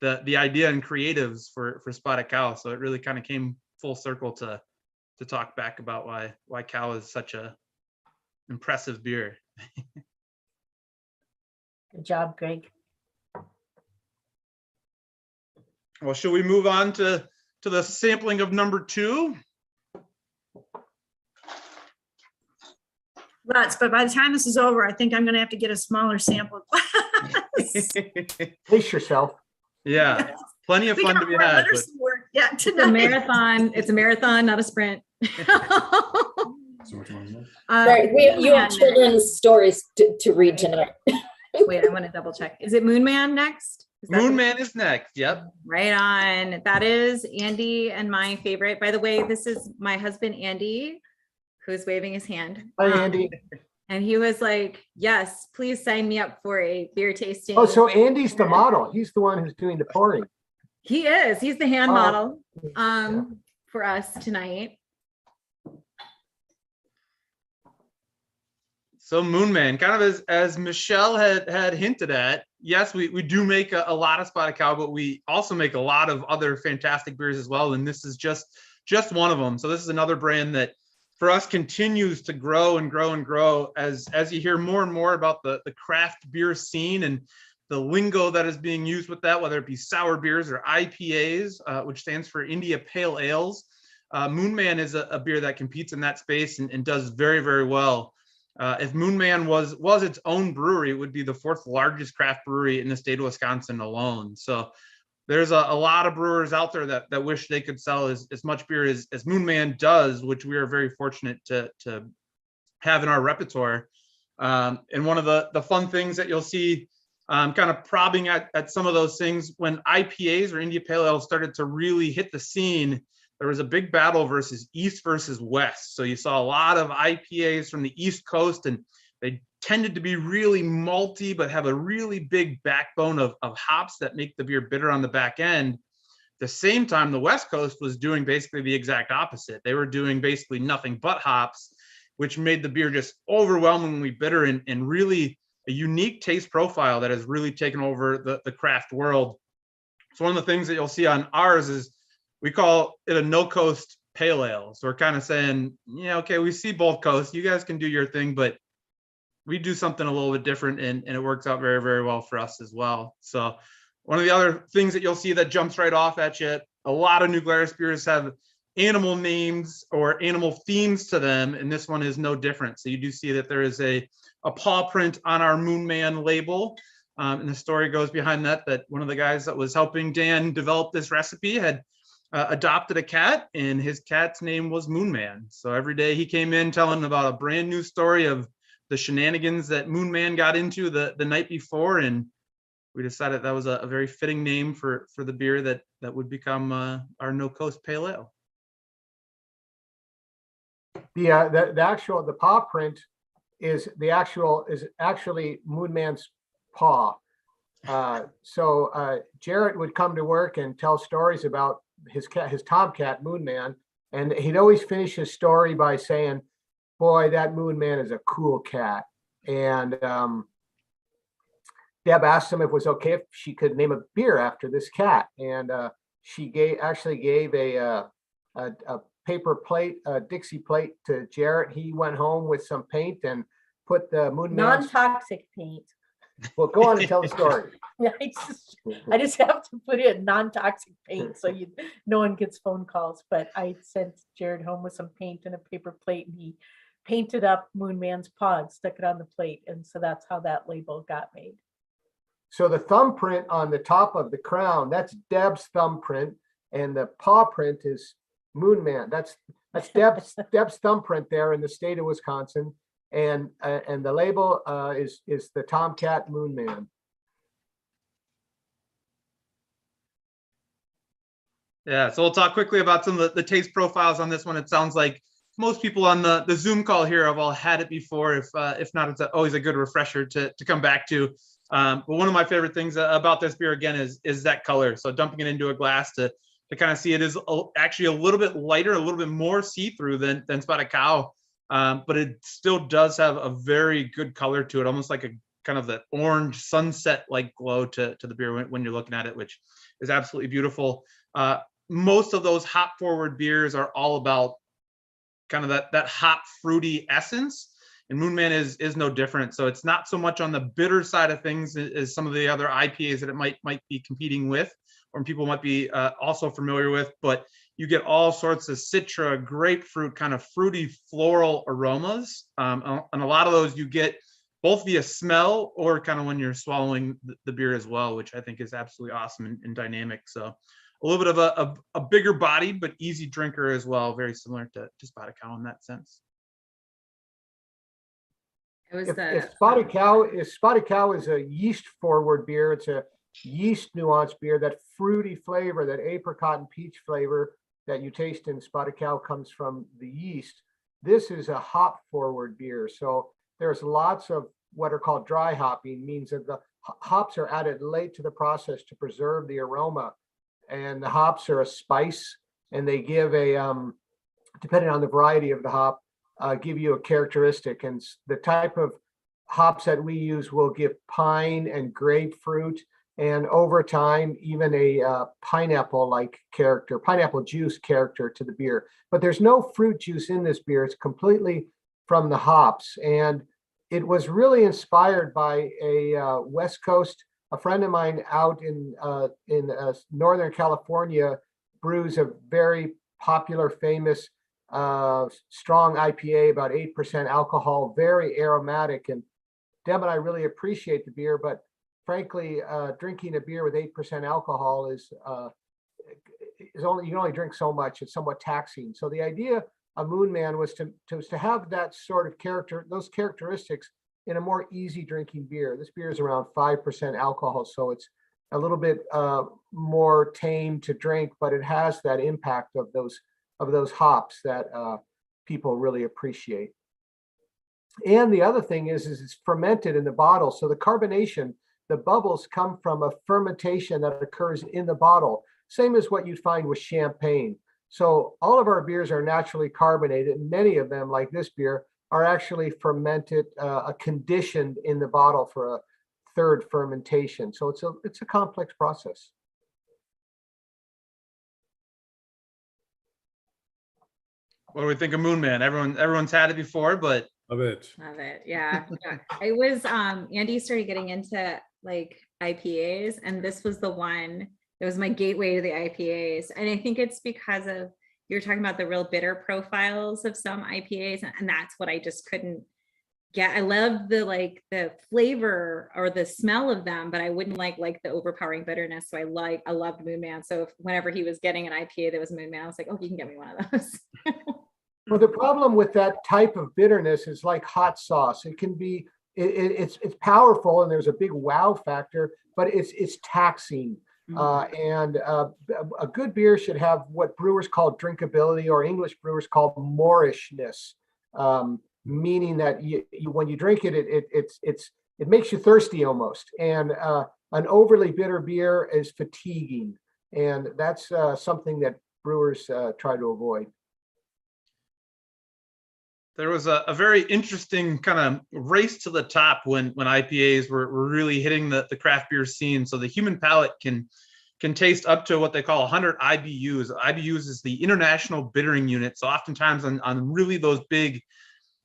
the idea and creatives for Spotted Cow. So it really kind of came full circle to talk back about why Cow is such a impressive beer. Good job, Greg. Well, should we move on to the sampling of number 2? But by the time this is over, I think I'm going to have to get a smaller sample glass. Pace yourself. Yeah, plenty of fun to be had. But... Yeah, it's a marathon. It's a marathon, not a sprint. Right, you have children's stories to read tonight. Wait, I want to double check. Is it Moon Man next? Moon Man is next. Yep. Right on. That is Andy and my favorite. By the way, this is my husband, Andy, who's waving his hand. Hi, Andy. And he was like, yes, please sign me up for a beer tasting. Oh, so Andy's the model. He's the one who's doing the pouring. He is. He's the hand model for us tonight. So Moon Man, kind of as Michelle had hinted at, yes, we do make a lot of Spotted Cow, but we also make a lot of other fantastic beers as well. And this is just one of them. So this is another brand that for us continues to grow and grow and grow as you hear more and more about the craft beer scene and the lingo that is being used with that, whether it be sour beers or IPAs, which stands for India Pale Ales. Moon Man is a beer that competes in that space and does very, very well. If Moon Man was its own brewery, it would be the 4th largest craft brewery in the state of Wisconsin alone. So there's a lot of brewers out there that wish they could sell as much beer as Moon Man does, which we are very fortunate to have in our repertoire. And one of the fun things that you'll see kind of probbing at some of those things, when IPAs or India Pale Ale started to really hit the scene, there was a big battle versus East versus West. So you saw a lot of IPAs from the East Coast, and they tended to be really malty, but have a really big backbone of hops that make the beer bitter on the back end. At the same time, the West Coast was doing basically the exact opposite. They were doing basically nothing but hops, which made the beer just overwhelmingly bitter and really a unique taste profile that has really taken over the craft world. So one of the things that you'll see on ours is we call it a no-coast pale ale. So we're kind of saying, yeah, okay, we see both coasts. You guys can do your thing, but we do something a little bit different, and it works out very, very well for us as well. So one of the other things that you'll see that jumps right off at you, a lot of New Glarus beers have animal names or animal themes to them, and this one is no different. So you do see that there is a paw print on our Moon Man label. And the story goes behind that one of the guys that was helping Dan develop this recipe had adopted a cat, and his cat's name was Moon Man. So every day he came in telling about a brand new story of the shenanigans that Moon Man got into the night before, and we decided that was a very fitting name for the beer that would become our No Coast Pale Ale. The paw print is actually Moon Man's paw. So Jarrett would come to work and tell stories about his tomcat Moon Man, and he'd always finish his story by saying, boy, that Moon Man is a cool cat. And Deb asked him if it was okay if she could name a beer after this cat, and she gave a paper plate, a Dixie plate to Jarrett. He went home with some paint and put the Moon Man Non-toxic paint. Well, go on and tell the story. I just have to put in non-toxic paint so no one gets phone calls. But I sent Jared home with some paint and a paper plate, and he painted up Moon Man's paw and stuck it on the plate, and so that's how that label got made. So the thumbprint on the top of the crown, that's Deb's thumbprint, and the paw print is Moon Man. That's Deb's thumbprint there in the state of Wisconsin, and the label is the Tomcat Moon Man. Yeah, so we'll talk quickly about some of the taste profiles on this one. It sounds like most people on the Zoom call here have all had it before. If not, it's always a good refresher to come back to. But one of my favorite things about this beer, again, is that color. So dumping it into a glass to kind of see it is actually a little bit lighter, a little bit more see-through than Spotted Cow. But it still does have a very good color to it, almost like a kind of the orange sunset-like glow to the beer when you're looking at it, which is absolutely beautiful. Most of those hop forward beers are all about kind of that hop fruity essence, and Moon Man is no different. So it's not so much on the bitter side of things as some of the other IPAs that it might be competing with, or people might be also familiar with, but you get all sorts of citra, grapefruit, kind of fruity floral aromas, and a lot of those you get both via smell or kind of when you're swallowing the beer as well, which I think is absolutely awesome and dynamic. So a little bit of a bigger body, but easy drinker as well. Very similar to Spotted Cow in that sense. It was If Spotted Cow is a yeast forward beer, it's a yeast nuanced beer. That fruity flavor, that apricot and peach flavor that you taste in Spotted Cow comes from the yeast. This is a hop forward beer. So there's lots of what are called dry hopping, means that the hops are added late to the process to preserve the aroma. And the hops are a spice, and they give a, depending on the variety of the hop, give you a characteristic. And the type of hops that we use will give pine and grapefruit, and over time, even a pineapple-like character, pineapple juice character to the beer. But there's no fruit juice in this beer. It's completely from the hops. And it was really inspired by a West Coast. A friend of mine out in Northern California brews a very popular, famous, strong IPA, about 8% alcohol, very aromatic. And Deb and I really appreciate the beer, but frankly, drinking a beer with 8% alcohol is only, you can only drink so much. It's somewhat taxing. So the idea of Moon Man was to have that sort of character, those characteristics, in a more easy drinking beer. This beer is around 5% alcohol, so it's a little bit more tame to drink, but it has that impact of those hops that people really appreciate. And the other thing is it's fermented in the bottle, so the carbonation, the bubbles come from a fermentation that occurs in the bottle, same as what you'd find with champagne. So all of our beers are naturally carbonated, and many of them, like this beer, are actually fermented, conditioned in the bottle for a third fermentation. So it's a complex process. What do we think of Moon Man? Everyone's had it before, but Love it. Love it. Yeah. I was Andy started getting into like IPAs, and this was the one that was my gateway to the IPAs. And I think it's because of, you're talking about the real bitter profiles of some IPAs, and that's what I just couldn't get. I love the flavor or the smell of them, but I wouldn't like the overpowering bitterness. So I loved Moon Man. So whenever he was getting an IPA that was Moon Man, I was like, oh, you can get me one of those. Well, the problem with that type of bitterness is like hot sauce. It can be, it's powerful, and there's a big wow factor, but it's taxing. And a good beer should have what brewers call drinkability, or English brewers call moorishness, meaning that when you drink it, it makes you thirsty almost. And an overly bitter beer is fatiguing, and that's something that brewers try to avoid. There was a very interesting kind of race to the top when IPAs were really hitting the craft beer scene. So the human palate can taste up to what they call 100 IBUs. IBUs is the International Bittering Unit. So oftentimes on really those big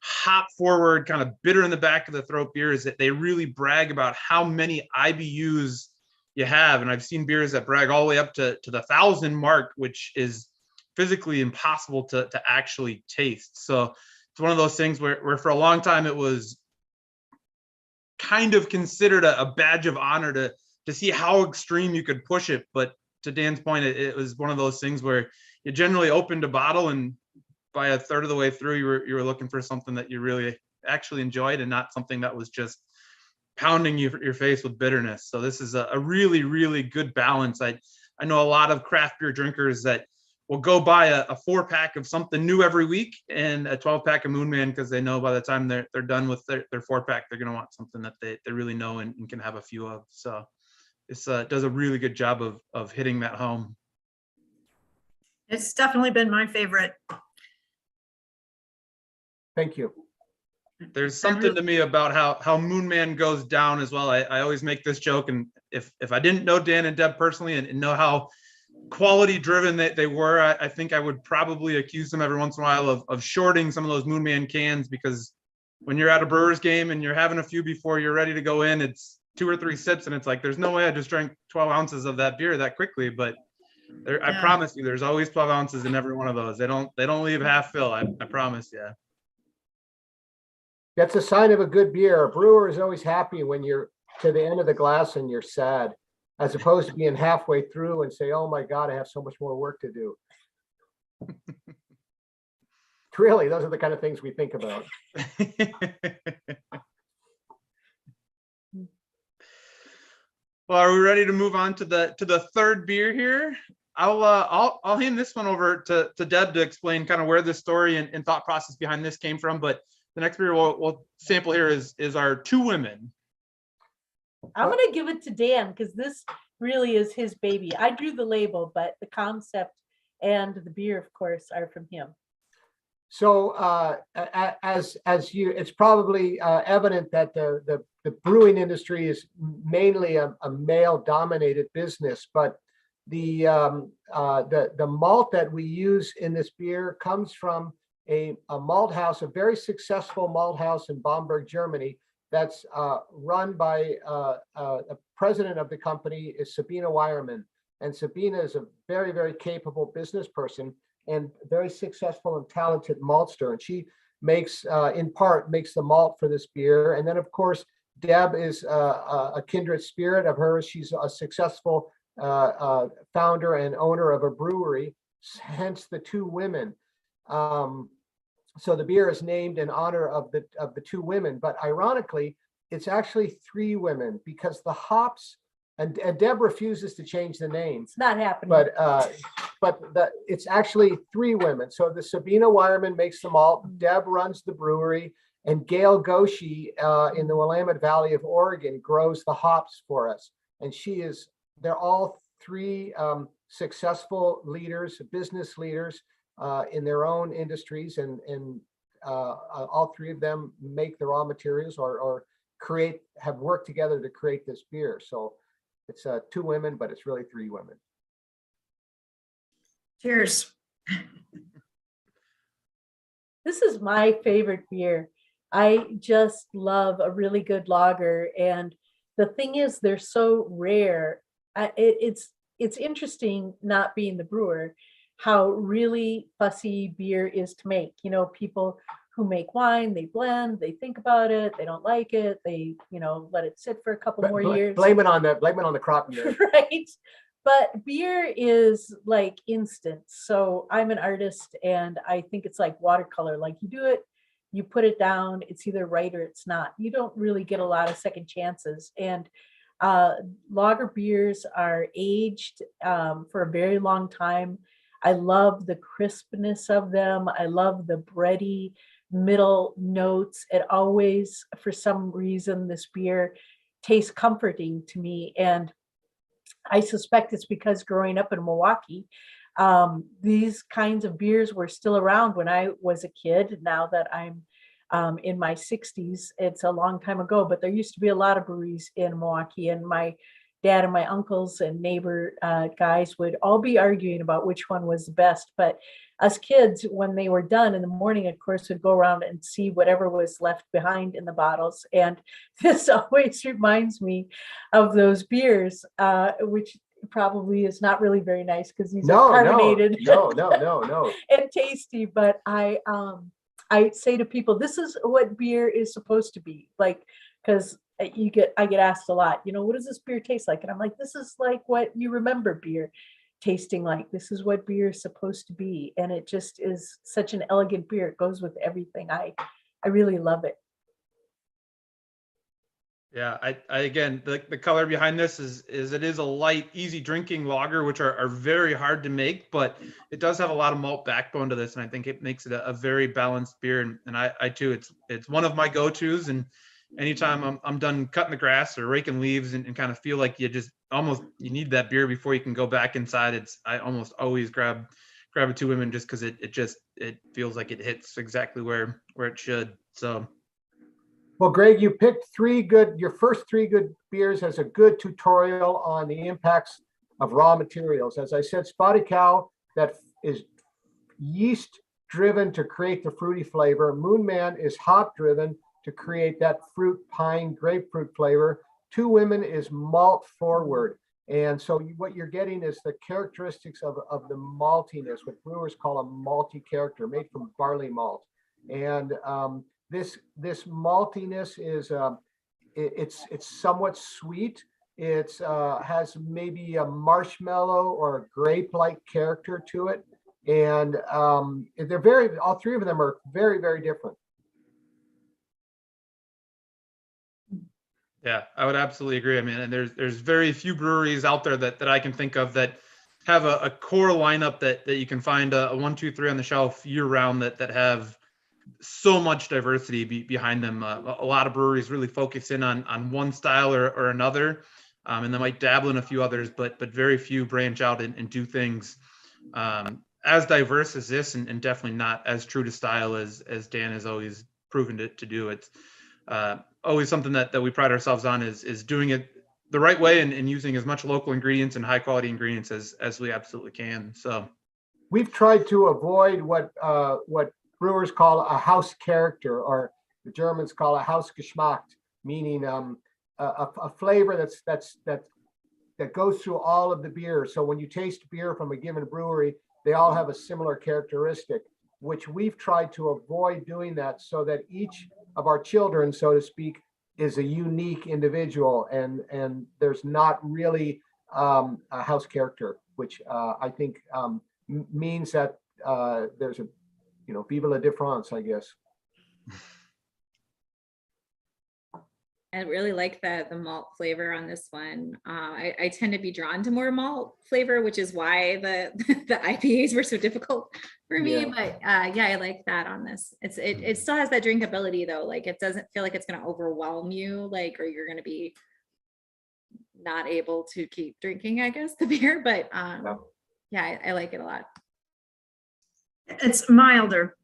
hop forward, kind of bitter in the back of the throat beers, that they really brag about how many IBUs you have. And I've seen beers that brag all the way up to the 1,000 mark, which is physically impossible to actually taste. So it's one of those things where for a long time it was kind of considered a badge of honor to see how extreme you could push it. But to Dan's point, it was one of those things where you generally opened a bottle, and by a third of the way through, you were looking for something that you really actually enjoyed, and not something that was just pounding your face with bitterness. So this is a really, really good balance. I know a lot of craft beer drinkers that will go buy a 4-pack of something new every week and a 12-pack of Moon Man, because they know by the time they're done with their 4-pack, they're going to want something that they really know and can have a few of. So this does a really good job of hitting that home. It's definitely been my favorite. Thank you. There's something to me about how Moon Man goes down as well. I always make this joke, and if I didn't know Dan and Deb personally and know how quality driven they were, I think I would probably accuse them every once in a while of shorting some of those Moon Man cans, because when you're at a Brewers game and you're having a few before you're ready to go in, it's 2 or 3 sips, and it's like, there's no way I just drank 12 ounces of that beer that quickly. But I promise you, there's always 12 ounces in every one of those. They don't leave half fill. I promise you. That's a sign of a good beer. A brewer is always happy when you're to the end of the glass and you're sad, as opposed to being halfway through and say, oh my God, I have so much more work to do. Really, those are the kind of things we think about. Well, are we ready to move on to the third beer here? I'll hand this one over to Deb to explain kind of where the story and thought process behind this came from. But the next beer we'll sample here is our Two Women. I'm going to give it to Dan because this really is his baby. I drew the label, but the concept and the beer, of course, are from him. So as you, it's probably evident that the brewing industry is mainly a male-dominated business, but the malt that we use in this beer comes from a malt house, a very successful malt house in Bamberg, Germany, that's run by the president of the company is Sabine Weiermann. And Sabine is a very, very capable business person and very successful and talented maltster. And she makes, in part, makes the malt for this beer. And then, of course, Deb is a kindred spirit of hers. She's a successful founder and owner of a brewery, hence the Two Women. So the beer is named in honor of the two women, but ironically, it's actually three women because the hops, and Deb refuses to change the name. It's not happening. But it's actually three women. So the Sabine Weiermann makes the malt, Deb runs the brewery, and Gail Goshi in the Willamette Valley of Oregon grows the hops for us. And they're all three successful leaders, business leaders in their own industries, and all three of them make the raw materials or have worked together to create this beer. So it's two women, but it's really three women. Cheers. This is my favorite beer. I just love a really good lager. And the thing is, they're so rare. It's interesting, not being the brewer, how really fussy beer is to make. You know, people who make wine, they blend, they think about it, they don't like it, they, let it sit for a couple more years. Blame it on the crop year. Right. But beer is like instant. So I'm an artist and I think it's like watercolor. Like you do it, you put it down, it's either right or it's not. You don't really get a lot of second chances. And lager beers are aged for a very long time. I love the crispness of them. I love the bready middle notes. It always, for some reason, this beer tastes comforting to me. And I suspect it's because growing up in Milwaukee, these kinds of beers were still around when I was a kid. Now that I'm in my 60s, it's a long time ago, but there used to be a lot of breweries in Milwaukee, and my dad and my uncles and neighbor guys would all be arguing about which one was the best. But us kids, when they were done in the morning, of course, would go around and see whatever was left behind in the bottles. And this always reminds me of those beers, which probably is not really very nice because these are carbonated. No. And tasty. But I say to people, this is what beer is supposed to be like, because I get asked a lot, what does this beer taste like? And I'm like, this is like what you remember beer tasting like. This is what beer is supposed to be. And it just is such an elegant beer. It goes with everything. I really love it. Yeah, I again, the color behind this is it is a light, easy drinking lager, which are very hard to make, but it does have a lot of malt backbone to this, and I think it makes it a very balanced beer. And I too, it's one of my go-tos. And anytime I'm done cutting the grass or raking leaves and kind of feel like you you need that beer before you can go back inside, I almost always grab a Two Women, just because it feels like it hits exactly where it should. So. Well, Greg, you picked your first three good beers as a good tutorial on the impacts of raw materials. As I said, Spotted Cow, that is yeast driven to create the fruity flavor. Moon Man is hop driven to create that fruit, pine, grapefruit flavor. Two Women is malt forward. And so what you're getting is the characteristics of the maltiness, what brewers call a malty character, made from barley malt. And this maltiness is it's somewhat sweet. It has maybe a marshmallow or a grape-like character to it, and all three of them are very, very different. Yeah, I would absolutely agree. I mean, and there's very few breweries out there that I can think of that have a core lineup that you can find a 1, 2, 3 on the shelf year round that have so much diversity behind them. A lot of breweries really focus in on one style or another, and they might dabble in a few others, but very few branch out and do things as diverse as this, and definitely not as true to style as Dan has always proven to do. It's always something that we pride ourselves on is doing it the right way and using as much local ingredients and high quality ingredients as we absolutely can. So we've tried to avoid what brewers call a house character, or the Germans call a Hausgeschmack, meaning a flavor that goes through all of the beer. So when you taste beer from a given brewery, they all have a similar characteristic, which we've tried to avoid doing that, so that each of our children, so to speak, is a unique individual, and there's not really a house character, which I think means that there's a vive la différence, I guess. I really like the malt flavor on this one. I tend to be drawn to more malt flavor, which is why the IPAs were so difficult for me. Yeah. But yeah, I like that on this. It still has that drinkability though. Like it doesn't feel like it's going to overwhelm you, or you're going to be not able to keep drinking, I guess, the beer. But yeah, I like it a lot. It's milder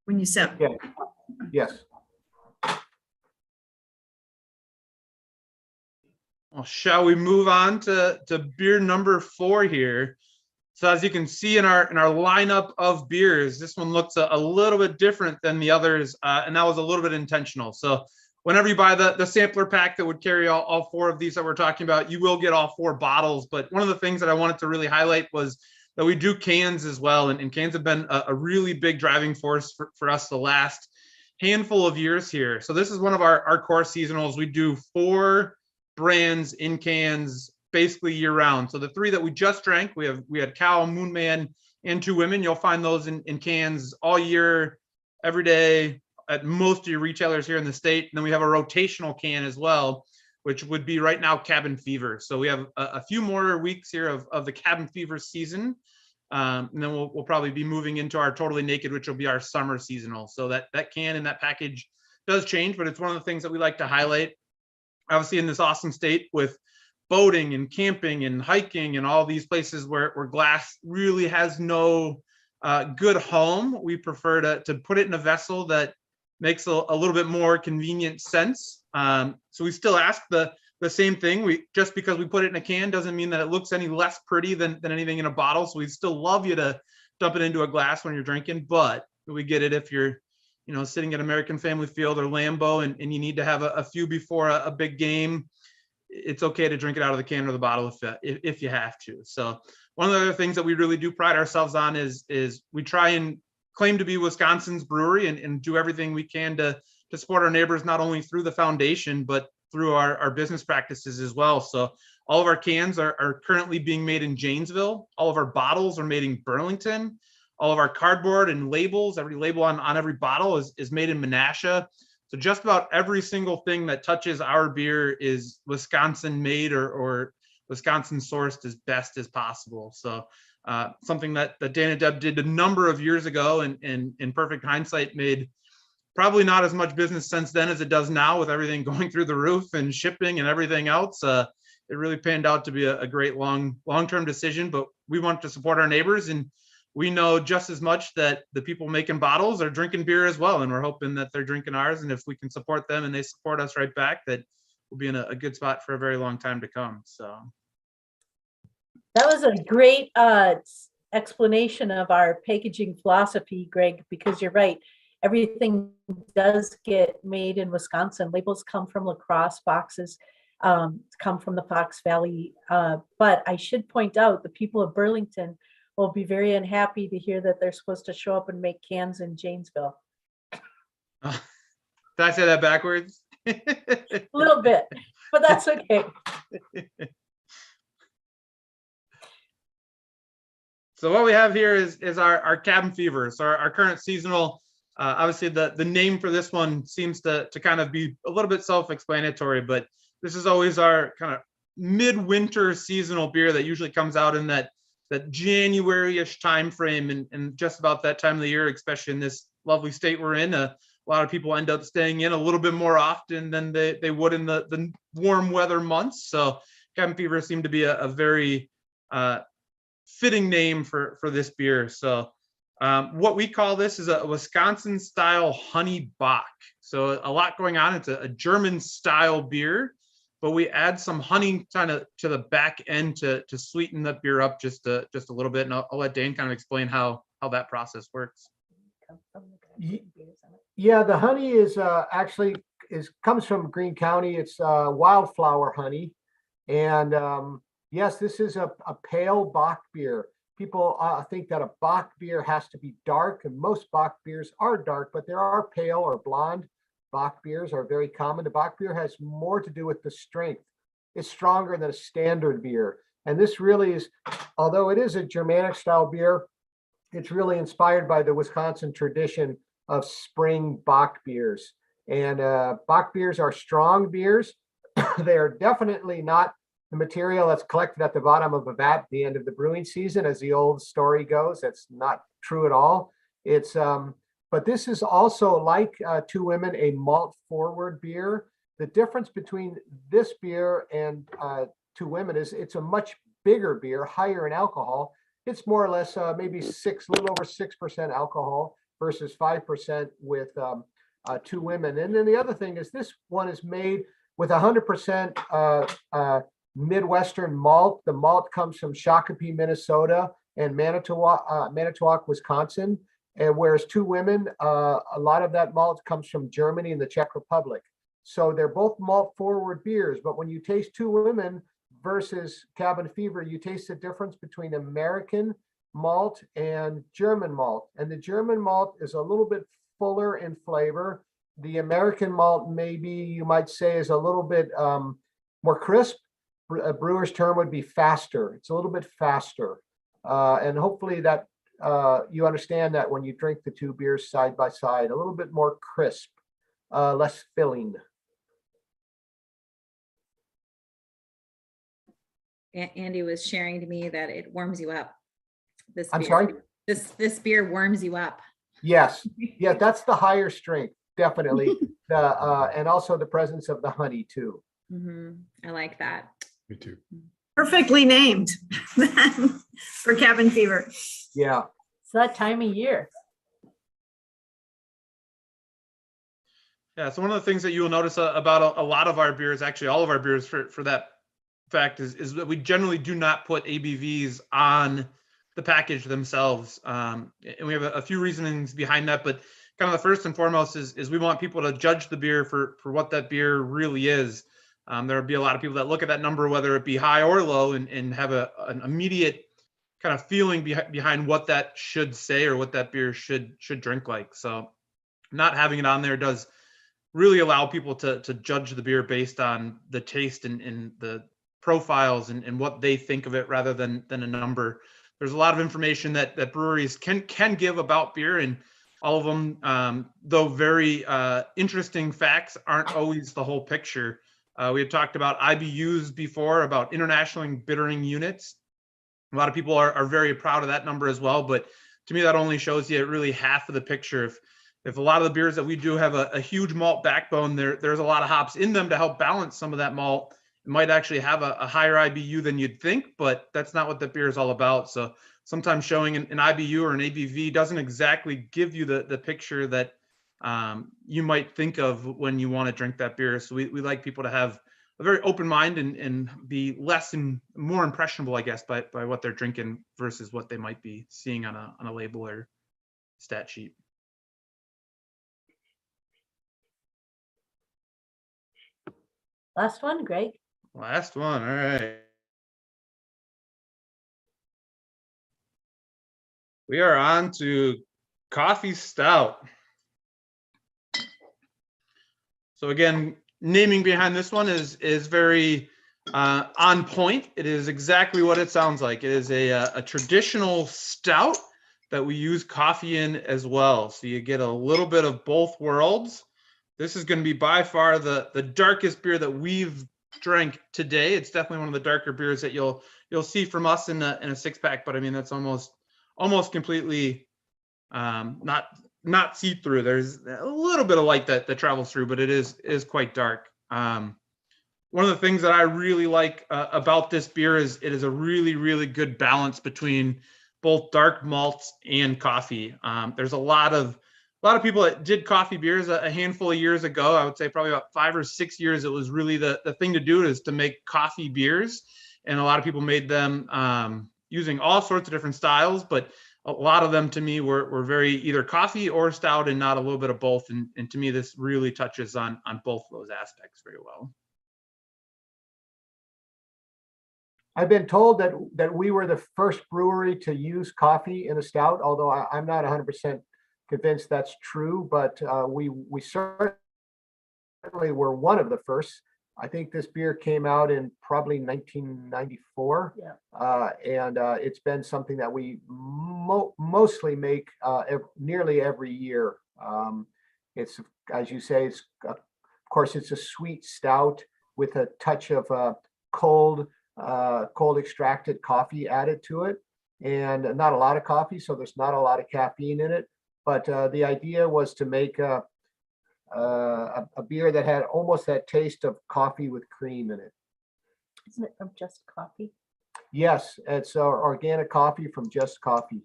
when you sip. Yeah. Yes. Well, shall we move on to beer number 4 here? So as you can see in our lineup of beers, this one looks a little bit different than the others, and that was a little bit intentional. So whenever you buy the sampler pack that would carry all 4 of these that we're talking about, you will get all 4 bottles. But one of the things that I wanted to really highlight was that we do cans as well, and cans have been a really big driving force for us the last handful of years here. So this is one of our core seasonals. We do 4 brands in cans basically year round. So the 3 that we just drank, we had Cow, Moon Man, and Two Women. You'll find those in cans all year, every day at most of your retailers here in the state. And then we have a rotational can as well, which would be right now Cabin Fever. So we have a few more weeks here of the Cabin Fever season. And then we'll probably be moving into our Totally Naked, which will be our summer seasonal. So that can and that package does change, but it's one of the things that we like to highlight. Obviously in this awesome state with boating and camping and hiking and all these places where glass really has no good home, we prefer to put it in a vessel that makes a little bit more convenient sense. So we still ask the same thing. Just because we put it in a can doesn't mean that it looks any less pretty than anything in a bottle. So we still love you to dump it into a glass when you're drinking, but we get it if you're sitting at American Family Field or Lambeau and you need to have a few before a big game. It's okay to drink it out of the can or the bottle if you have to. So one of the other things that we really do pride ourselves on is we try and claim to be Wisconsin's brewery and do everything we can to support our neighbors, not only through the foundation, but through our business practices as well. So all of our cans are currently being made in Janesville. All of our bottles are made in Burlington. All of our cardboard and labels, every label on every bottle is made in Menasha. So just about every single thing that touches our beer is Wisconsin made or Wisconsin sourced as best as possible. So something that Dan and Deb did a number of years ago, and in perfect hindsight made probably not as much business sense then as it does now, with everything going through the roof and shipping and everything else. It really panned out to be a great long-term decision, but we want to support our neighbors, and we know just as much that the people making bottles are drinking beer as well, and we're hoping that they're drinking ours, and if we can support them and they support us right back, that we'll be in a good spot for a very long time to come. So that was a great explanation of our packaging philosophy, Greg, because you're right. Everything does get made in Wisconsin. Labels come from La Crosse, boxes come from the Fox Valley. But I should point out the people of Burlington will be very unhappy to hear that they're supposed to show up and make cans in Janesville. did I say that backwards? A little bit, but that's okay. So what we have here is our cabin fever. So our current seasonal, obviously the name for this one seems to kind of be a little bit self-explanatory, but this is always our kind of midwinter seasonal beer that usually comes out in that January-ish time frame, and just about that time of the year, especially in this lovely state we're in. A lot of people end up staying in a little bit more often than they would in the warm weather months. So cabin fever seemed to be a very fitting name for this beer. So what we call this is a Wisconsin style honey Bock. So a lot going on. It's a German style beer, but we add some honey kind of to the back end to sweeten the beer up just a little bit. And I'll let Dane kind of explain how that process works. Yeah, the honey is actually comes from Greene County. It's wildflower honey, and yes, this is a pale Bock beer. People think that a Bock beer has to be dark, and most Bock beers are dark, but there are pale or blonde Bock beers are very common. The Bock beer has more to do with the strength. It's stronger than a standard beer. And this really is, although it is a Germanic style beer, it's really inspired by the Wisconsin tradition of spring Bock beers. And Bock beers are strong beers. They are definitely not the material that's collected at the bottom of a vat at the end of the brewing season, as the old story goes. That's not true at all. It's but this is also, like Two Women, a malt forward beer. The difference between this beer and Two Women is it's a much bigger beer, higher in alcohol. It's more or less maybe a little over 6% alcohol versus 5% with Two Women. And then the other thing is this one is made with 100% Midwestern malt. The malt comes from Shakopee, Minnesota, and Manitowoc, Wisconsin. And whereas Two Women, a lot of that malt comes from Germany and the Czech Republic. So they're both malt forward beers, but when you taste Two Women versus Cabin Fever, you taste the difference between American malt and German malt. And the German malt is a little bit fuller in flavor. The American malt, maybe you might say, is a little bit more crisp. A brewer's term would be faster. It's a little bit faster. And hopefully that you understand that when you drink the two beers side by side, a little bit more crisp, less filling. Andy was sharing to me that it warms you up. I'm sorry? This beer warms you up. Yes. Yeah, that's the higher strength, definitely. And also the presence of the honey too. I like that. Me too. Perfectly named for cabin fever. Yeah. It's that time of year. Yeah, so one of the things that you will notice about a lot of our beers, actually all of our beers for that fact, is that we generally do not put ABVs on the package themselves. And we have a few reasonings behind that, but kind of the first and foremost is we want people to judge the beer for what that beer really is. There'll be a lot of people that look at that number, whether it be high or low, and have an immediate kind of feeling behind what that should say or what that beer should drink like. So not having it on there does really allow people to judge the beer based on the taste and the profiles and what they think of it rather than a number. There's a lot of information that breweries can give about beer, and all of them, though very interesting facts, aren't always the whole picture. We had talked about IBUs before, about international bittering units. A lot of people are very proud of that number as well, but to me, that only shows you really half of the picture. If a lot of the beers that we do have a huge malt backbone, there's a lot of hops in them to help balance some of that malt. It might actually have a higher IBU than you'd think, but that's not what the beer is all about. So sometimes showing an IBU or an ABV doesn't exactly give you the picture that you might think of when you want to drink that beer. So we like people to have a very open mind and be less and more impressionable, I guess, by what they're drinking versus what they might be seeing on a label or stat sheet. Last one, Greg. Last one, all right. We are on to coffee stout. So again, naming behind this one is very on point. It is exactly what it sounds like. It is a traditional stout that we use coffee in as well. So you get a little bit of both worlds. This is going to be by far the darkest beer that we've drank today. It's definitely one of the darker beers that you'll see from us in a 6-pack, but I mean, that's almost completely not see-through. There's a little bit of light that travels through, but it is quite dark. One of the things that I really like about this beer is it is a really, really good balance between both dark malts and coffee. There's a lot of people that did coffee beers a handful of years ago. I would say probably about 5 or 6 years. It was really the thing to do, is to make coffee beers. And a lot of people made them using all sorts of different styles, but a lot of them to me were very either coffee or stout and not a little bit of both. And to me, this really touches on both of those aspects very well. I've been told that we were the first brewery to use coffee in a stout, although I'm not 100% convinced that's true, but we certainly were one of the first. I think this beer came out in probably 1994. Yeah. And it's been something that we mostly make nearly every year. It's, as you say, it's of course it's a sweet stout with a touch of cold extracted coffee added to it, and not a lot of coffee, so there's not a lot of caffeine in it. But the idea was to make a beer that had almost that taste of coffee with cream in it. Isn't it from Just Coffee? Yes, it's organic coffee from Just Coffee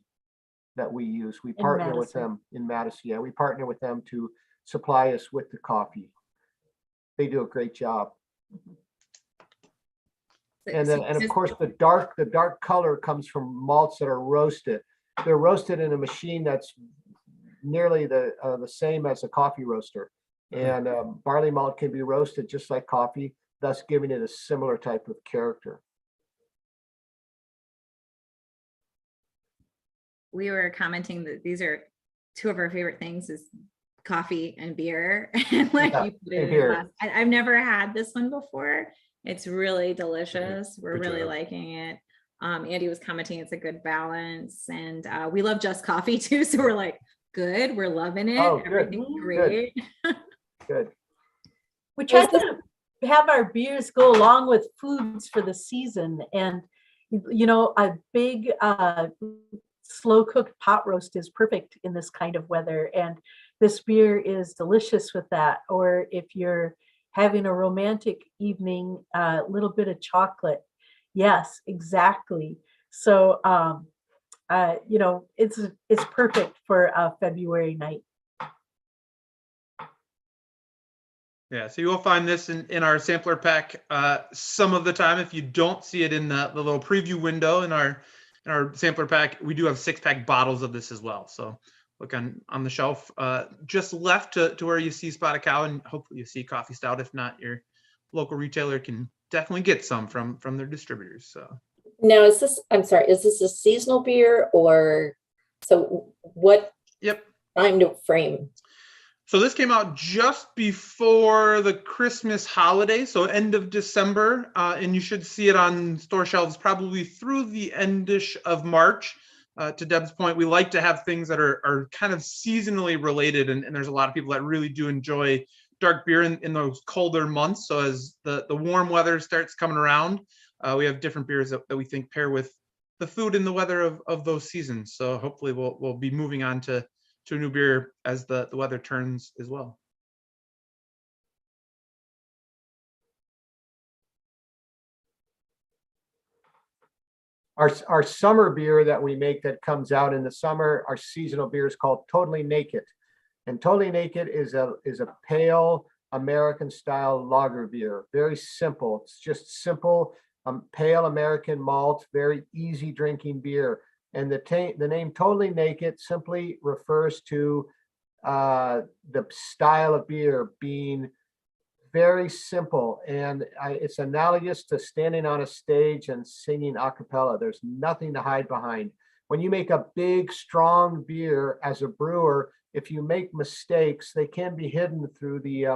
that we use. We partner with them in Madison. Yeah, we partner with them to supply us with the coffee. They do a great job. And of course, the dark color comes from malts that are roasted. They're roasted in a machine that's nearly the same as a coffee roaster. And barley malt can be roasted just like coffee, thus giving it a similar type of character. We were commenting that these are two of our favorite things, is coffee and beer. And like you put it in a glass. I've never had this one before. It's really delicious. We're really liking it. Andy was commenting it's a good balance, and we love Just Coffee too. So we're like, good, we're loving it. Oh, everything's great. Good. We try to have our beers go along with foods for the season, and you know, a big slow cooked pot roast is perfect in this kind of weather, and this beer is delicious with that. Or if you're having a romantic evening, a little bit of chocolate. Yes, exactly. So you know, it's perfect for a February night. Yeah, so you will find this in our sampler pack some of the time. If you don't see it in the little preview window in our sampler pack, we do have 6-pack bottles of this as well. So look on the shelf just left to where you see Spotted Cow, and hopefully you see Coffee Stout. If not, your local retailer can definitely get some from their distributors. So now, is this a seasonal beer, or so what? Yep. Time to frame. So this came out just before the Christmas holiday, so end of December, and you should see it on store shelves probably through the endish of March. To Deb's point, we like to have things that are kind of seasonally related, and there's a lot of people that really do enjoy dark beer in those colder months. So as the warm weather starts coming around, we have different beers that we think pair with the food and the weather of those seasons. So hopefully we'll be moving on to a new beer as the weather turns as well. Our summer beer that we make that comes out in the summer, our seasonal beer is called Totally Naked. And Totally Naked is a pale American style lager beer. Very simple. It's just simple, pale American malt, very easy drinking beer. And the name Totally Naked simply refers to the style of beer being very simple, and it's analogous to standing on a stage and singing a cappella. There's nothing to hide behind. When you make a big, strong beer as a brewer, if you make mistakes, they can be hidden through the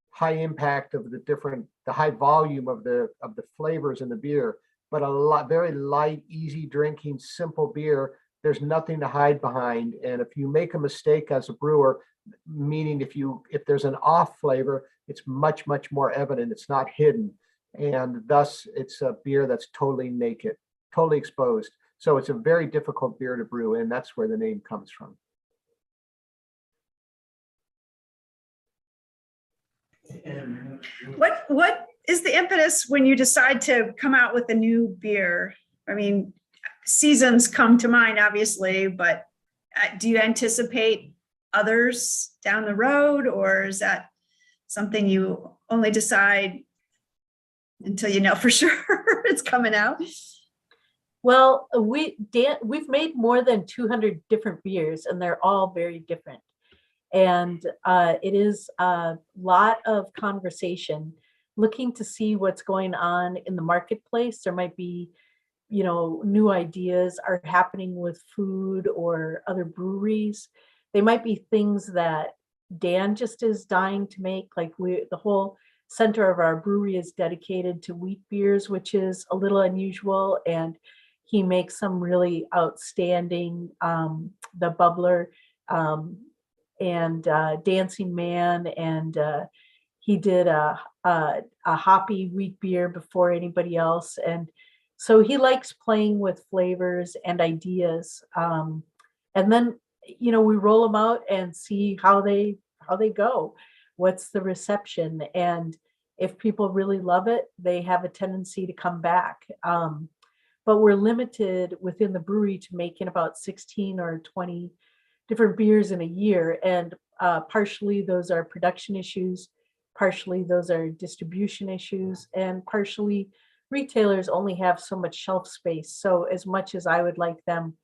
high impact of the high volume of the flavors in the beer. But very light, easy drinking, simple beer, there's nothing to hide behind. And if you make a mistake as a brewer, meaning if there's an off flavor, it's much more evident. It's not hidden, and thus it's a beer that's totally naked, totally exposed. So it's a very difficult beer to brew, and that's where the name comes from. What is the impetus when you decide to come out with a new beer? I mean, seasons come to mind, obviously, but do you anticipate others down the road, or is that something you only decide until you know for sure it's coming out? Well, we've made more than 200 different beers, and they're all very different. And it is a lot of conversation, looking to see what's going on in the marketplace. There might be, new ideas are happening with food or other breweries. They might be things that Dan just is dying to make. Like the whole center of our brewery is dedicated to wheat beers, which is a little unusual. And he makes some really outstanding, the Bubbler and Dancing Man. And he did a hoppy wheat beer before anybody else. And so he likes playing with flavors and ideas. And then, we roll them out and see how they go. What's the reception? And if people really love it, they have a tendency to come back. But we're limited within the brewery to making about 16 or 20 different beers in a year. And partially those are production issues, partially those are distribution issues, and partially retailers only have so much shelf space. So as much as I would like them,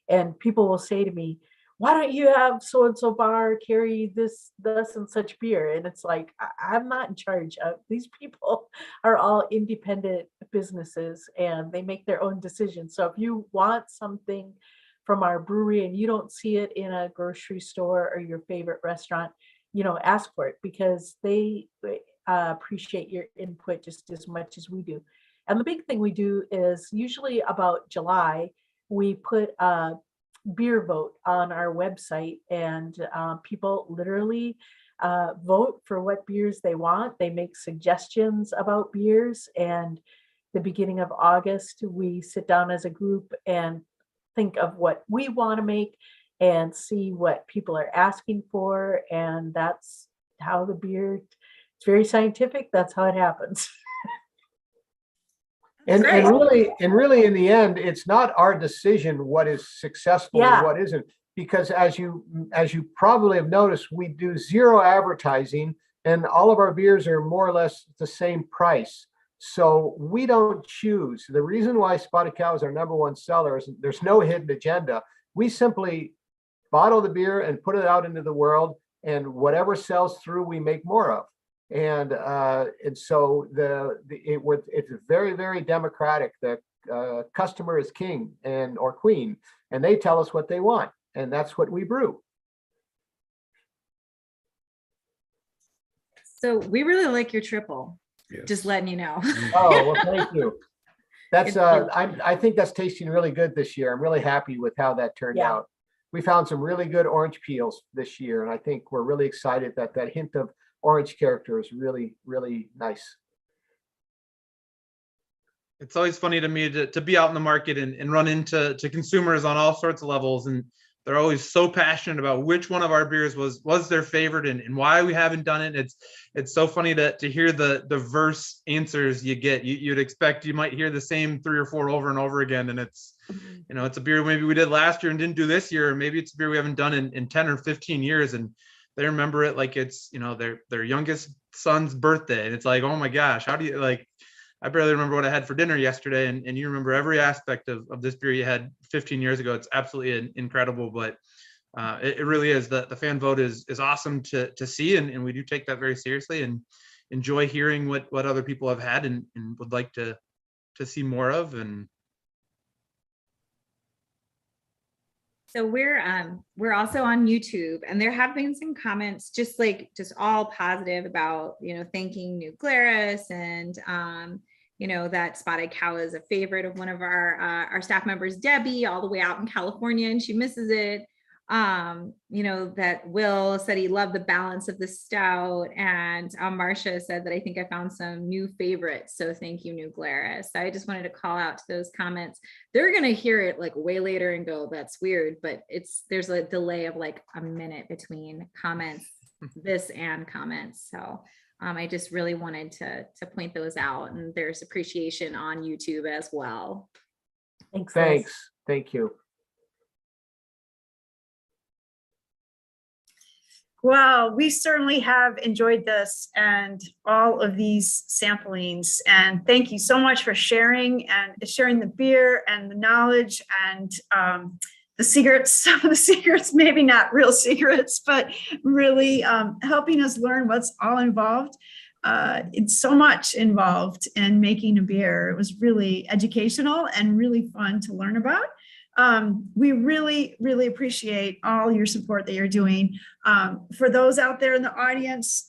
and people will say to me, why don't you have so-and-so bar carry this and such beer? And it's like, I'm not in charge of these people. Are all independent businesses, and they make their own decisions. So if you want something from our brewery and you don't see it in a grocery store or your favorite restaurant, ask for it, because they appreciate your input just as much as we do. And the big thing we do is usually about July, we put a beer vote on our website, and people literally vote for what beers they want. They make suggestions about beers, and the beginning of August, we sit down as a group and think of what we want to make and see what people are asking for. And that's how the beer, it's very scientific. That's how it happens. And really in the end, it's not our decision what is successful and what isn't, because as you probably have noticed, we do zero advertising, and all of our beers are more or less the same price. So we don't choose. The reason why Spotted Cow is our #1 seller is there's no hidden agenda. We simply bottle the beer and put it out into the world, and whatever sells through, we make more of. And so it's very, very democratic. The customer is king or queen, and they tell us what they want, and that's what we brew. So we really like your triple. Yes. Just letting you know. Oh, well, thank you. That's, It's- I think that's tasting really good this year. I'm really happy with how that turned Yeah. out. We found some really good orange peels this year, and I think we're really excited that that hint of orange character is really, really nice. It's always funny to me to be out in the market and run into consumers on all sorts of levels, and they're always so passionate about which one of our beers was their favorite and why we haven't done it. It's so funny to hear the diverse answers you get. You'd expect you might hear the same 3 or 4 over and over again, and it's it's a beer maybe we did last year and didn't do this year, or maybe it's a beer we haven't done in 10 or 15 years, and they remember it like it's their youngest son's birthday, and it's like, oh my gosh, how do you like? I barely remember what I had for dinner yesterday, and you remember every aspect of this beer you had 15 years ago. It's absolutely incredible, but it really is. The fan vote is awesome to see, and we do take that very seriously and enjoy hearing what other people have had and would like to see more of. And So we're also on YouTube, and there have been some comments just all positive about, thanking New Glarus and, that Spotted Cow is a favorite of one of our staff members, Debbie, all the way out in California, and she misses it. That Will said he loved the balance of the stout, and Marcia said that I think I found some new favorites. So thank you, New Glarus. I just wanted to call out to those comments. They're gonna hear it like way later and go, that's weird, but there's a delay of like a minute between comments, this and comments. So I just really wanted to point those out, and there's appreciation on YouTube as well. Thanks. Thanks. Thank you. Well, we certainly have enjoyed this and all of these samplings. And thank you so much for sharing the beer and the knowledge and the secrets, some of the secrets, maybe not real secrets, but really helping us learn what's all involved. It's so much involved in making a beer. It was really educational and really fun to learn about. We really, really appreciate all your support that you're doing. For those out there in the audience,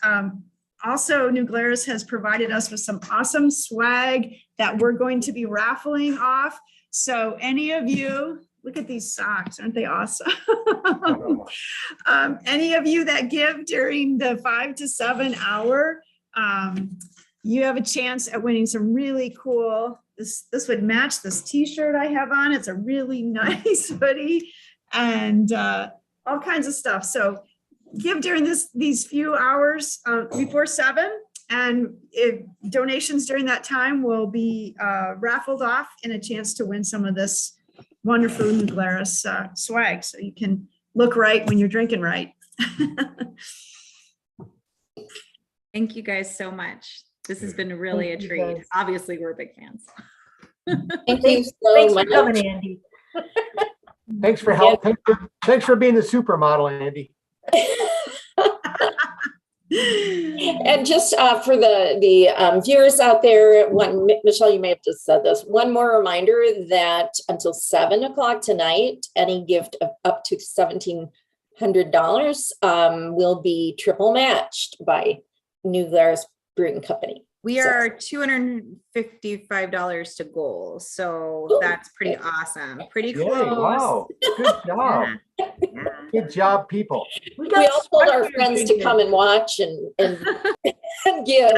also New Glarus has provided us with some awesome swag that we're going to be raffling off. So any of you, look at these socks, aren't they awesome? Any of you that give during the 5 to 7 hour, you have a chance at winning some really cool, this would match this t-shirt I have on. It's a really nice hoodie and all kinds of stuff. So give during these few hours before 7, and donations during that time will be raffled off in a chance to win some of this wonderful New Glarus swag. So you can look right when you're drinking right. Thank you guys so much. This has been really a treat. Obviously, we're big fans. Thank you so Thanks much. for coming, Andy. Thanks for help. Thanks for being the supermodel, Andy. And just for the viewers out there, Michelle, you may have just said this. One more reminder that until 7 o'clock tonight, any gift of up to $1,700 will be triple matched by New Glarus Brewing Company. We are $255 to goal, so that's pretty awesome. Pretty Yay, close. wow, good job. Yeah. Good job, people. We all told our friends to come and watch and give.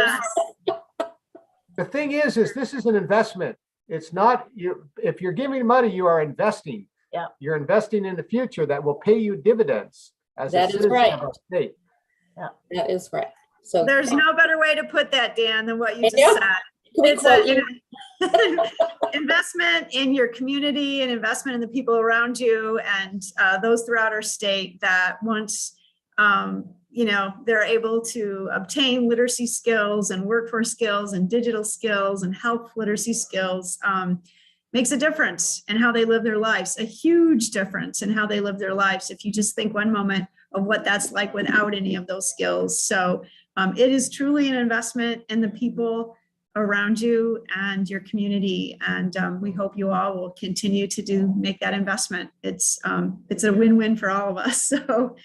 The thing is this is an investment. It's not you. If you're giving money, you are investing. Yeah. You're investing in the future that will pay you dividends as That a is citizen right. of our state. Yeah. That is right. So There's no better way to put that, Dan, than what you just Yeah. said. Can we It's quote a investment in your community and investment in the people around you and those throughout our state that once they're able to obtain literacy skills and workforce skills and digital skills and health literacy skills makes a difference in how they live their lives, a huge difference in how they live their lives if you just think one moment of what that's like without any of those skills. So it is truly an investment in the people around you and your community. And we hope you all will continue to make that investment. It's a win-win for all of us. So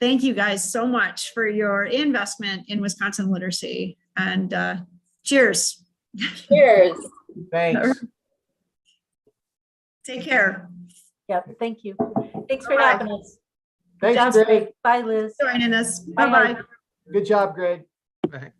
Thank you guys so much for your investment in Wisconsin literacy, and cheers. Cheers. Thanks. Take care. Yep, thank you. Thanks for Bye-bye. having us. Good Thanks, job, Greg. Greg. Bye, Liz. Joining us. Bye. Bye-bye. Good job, Greg. Right.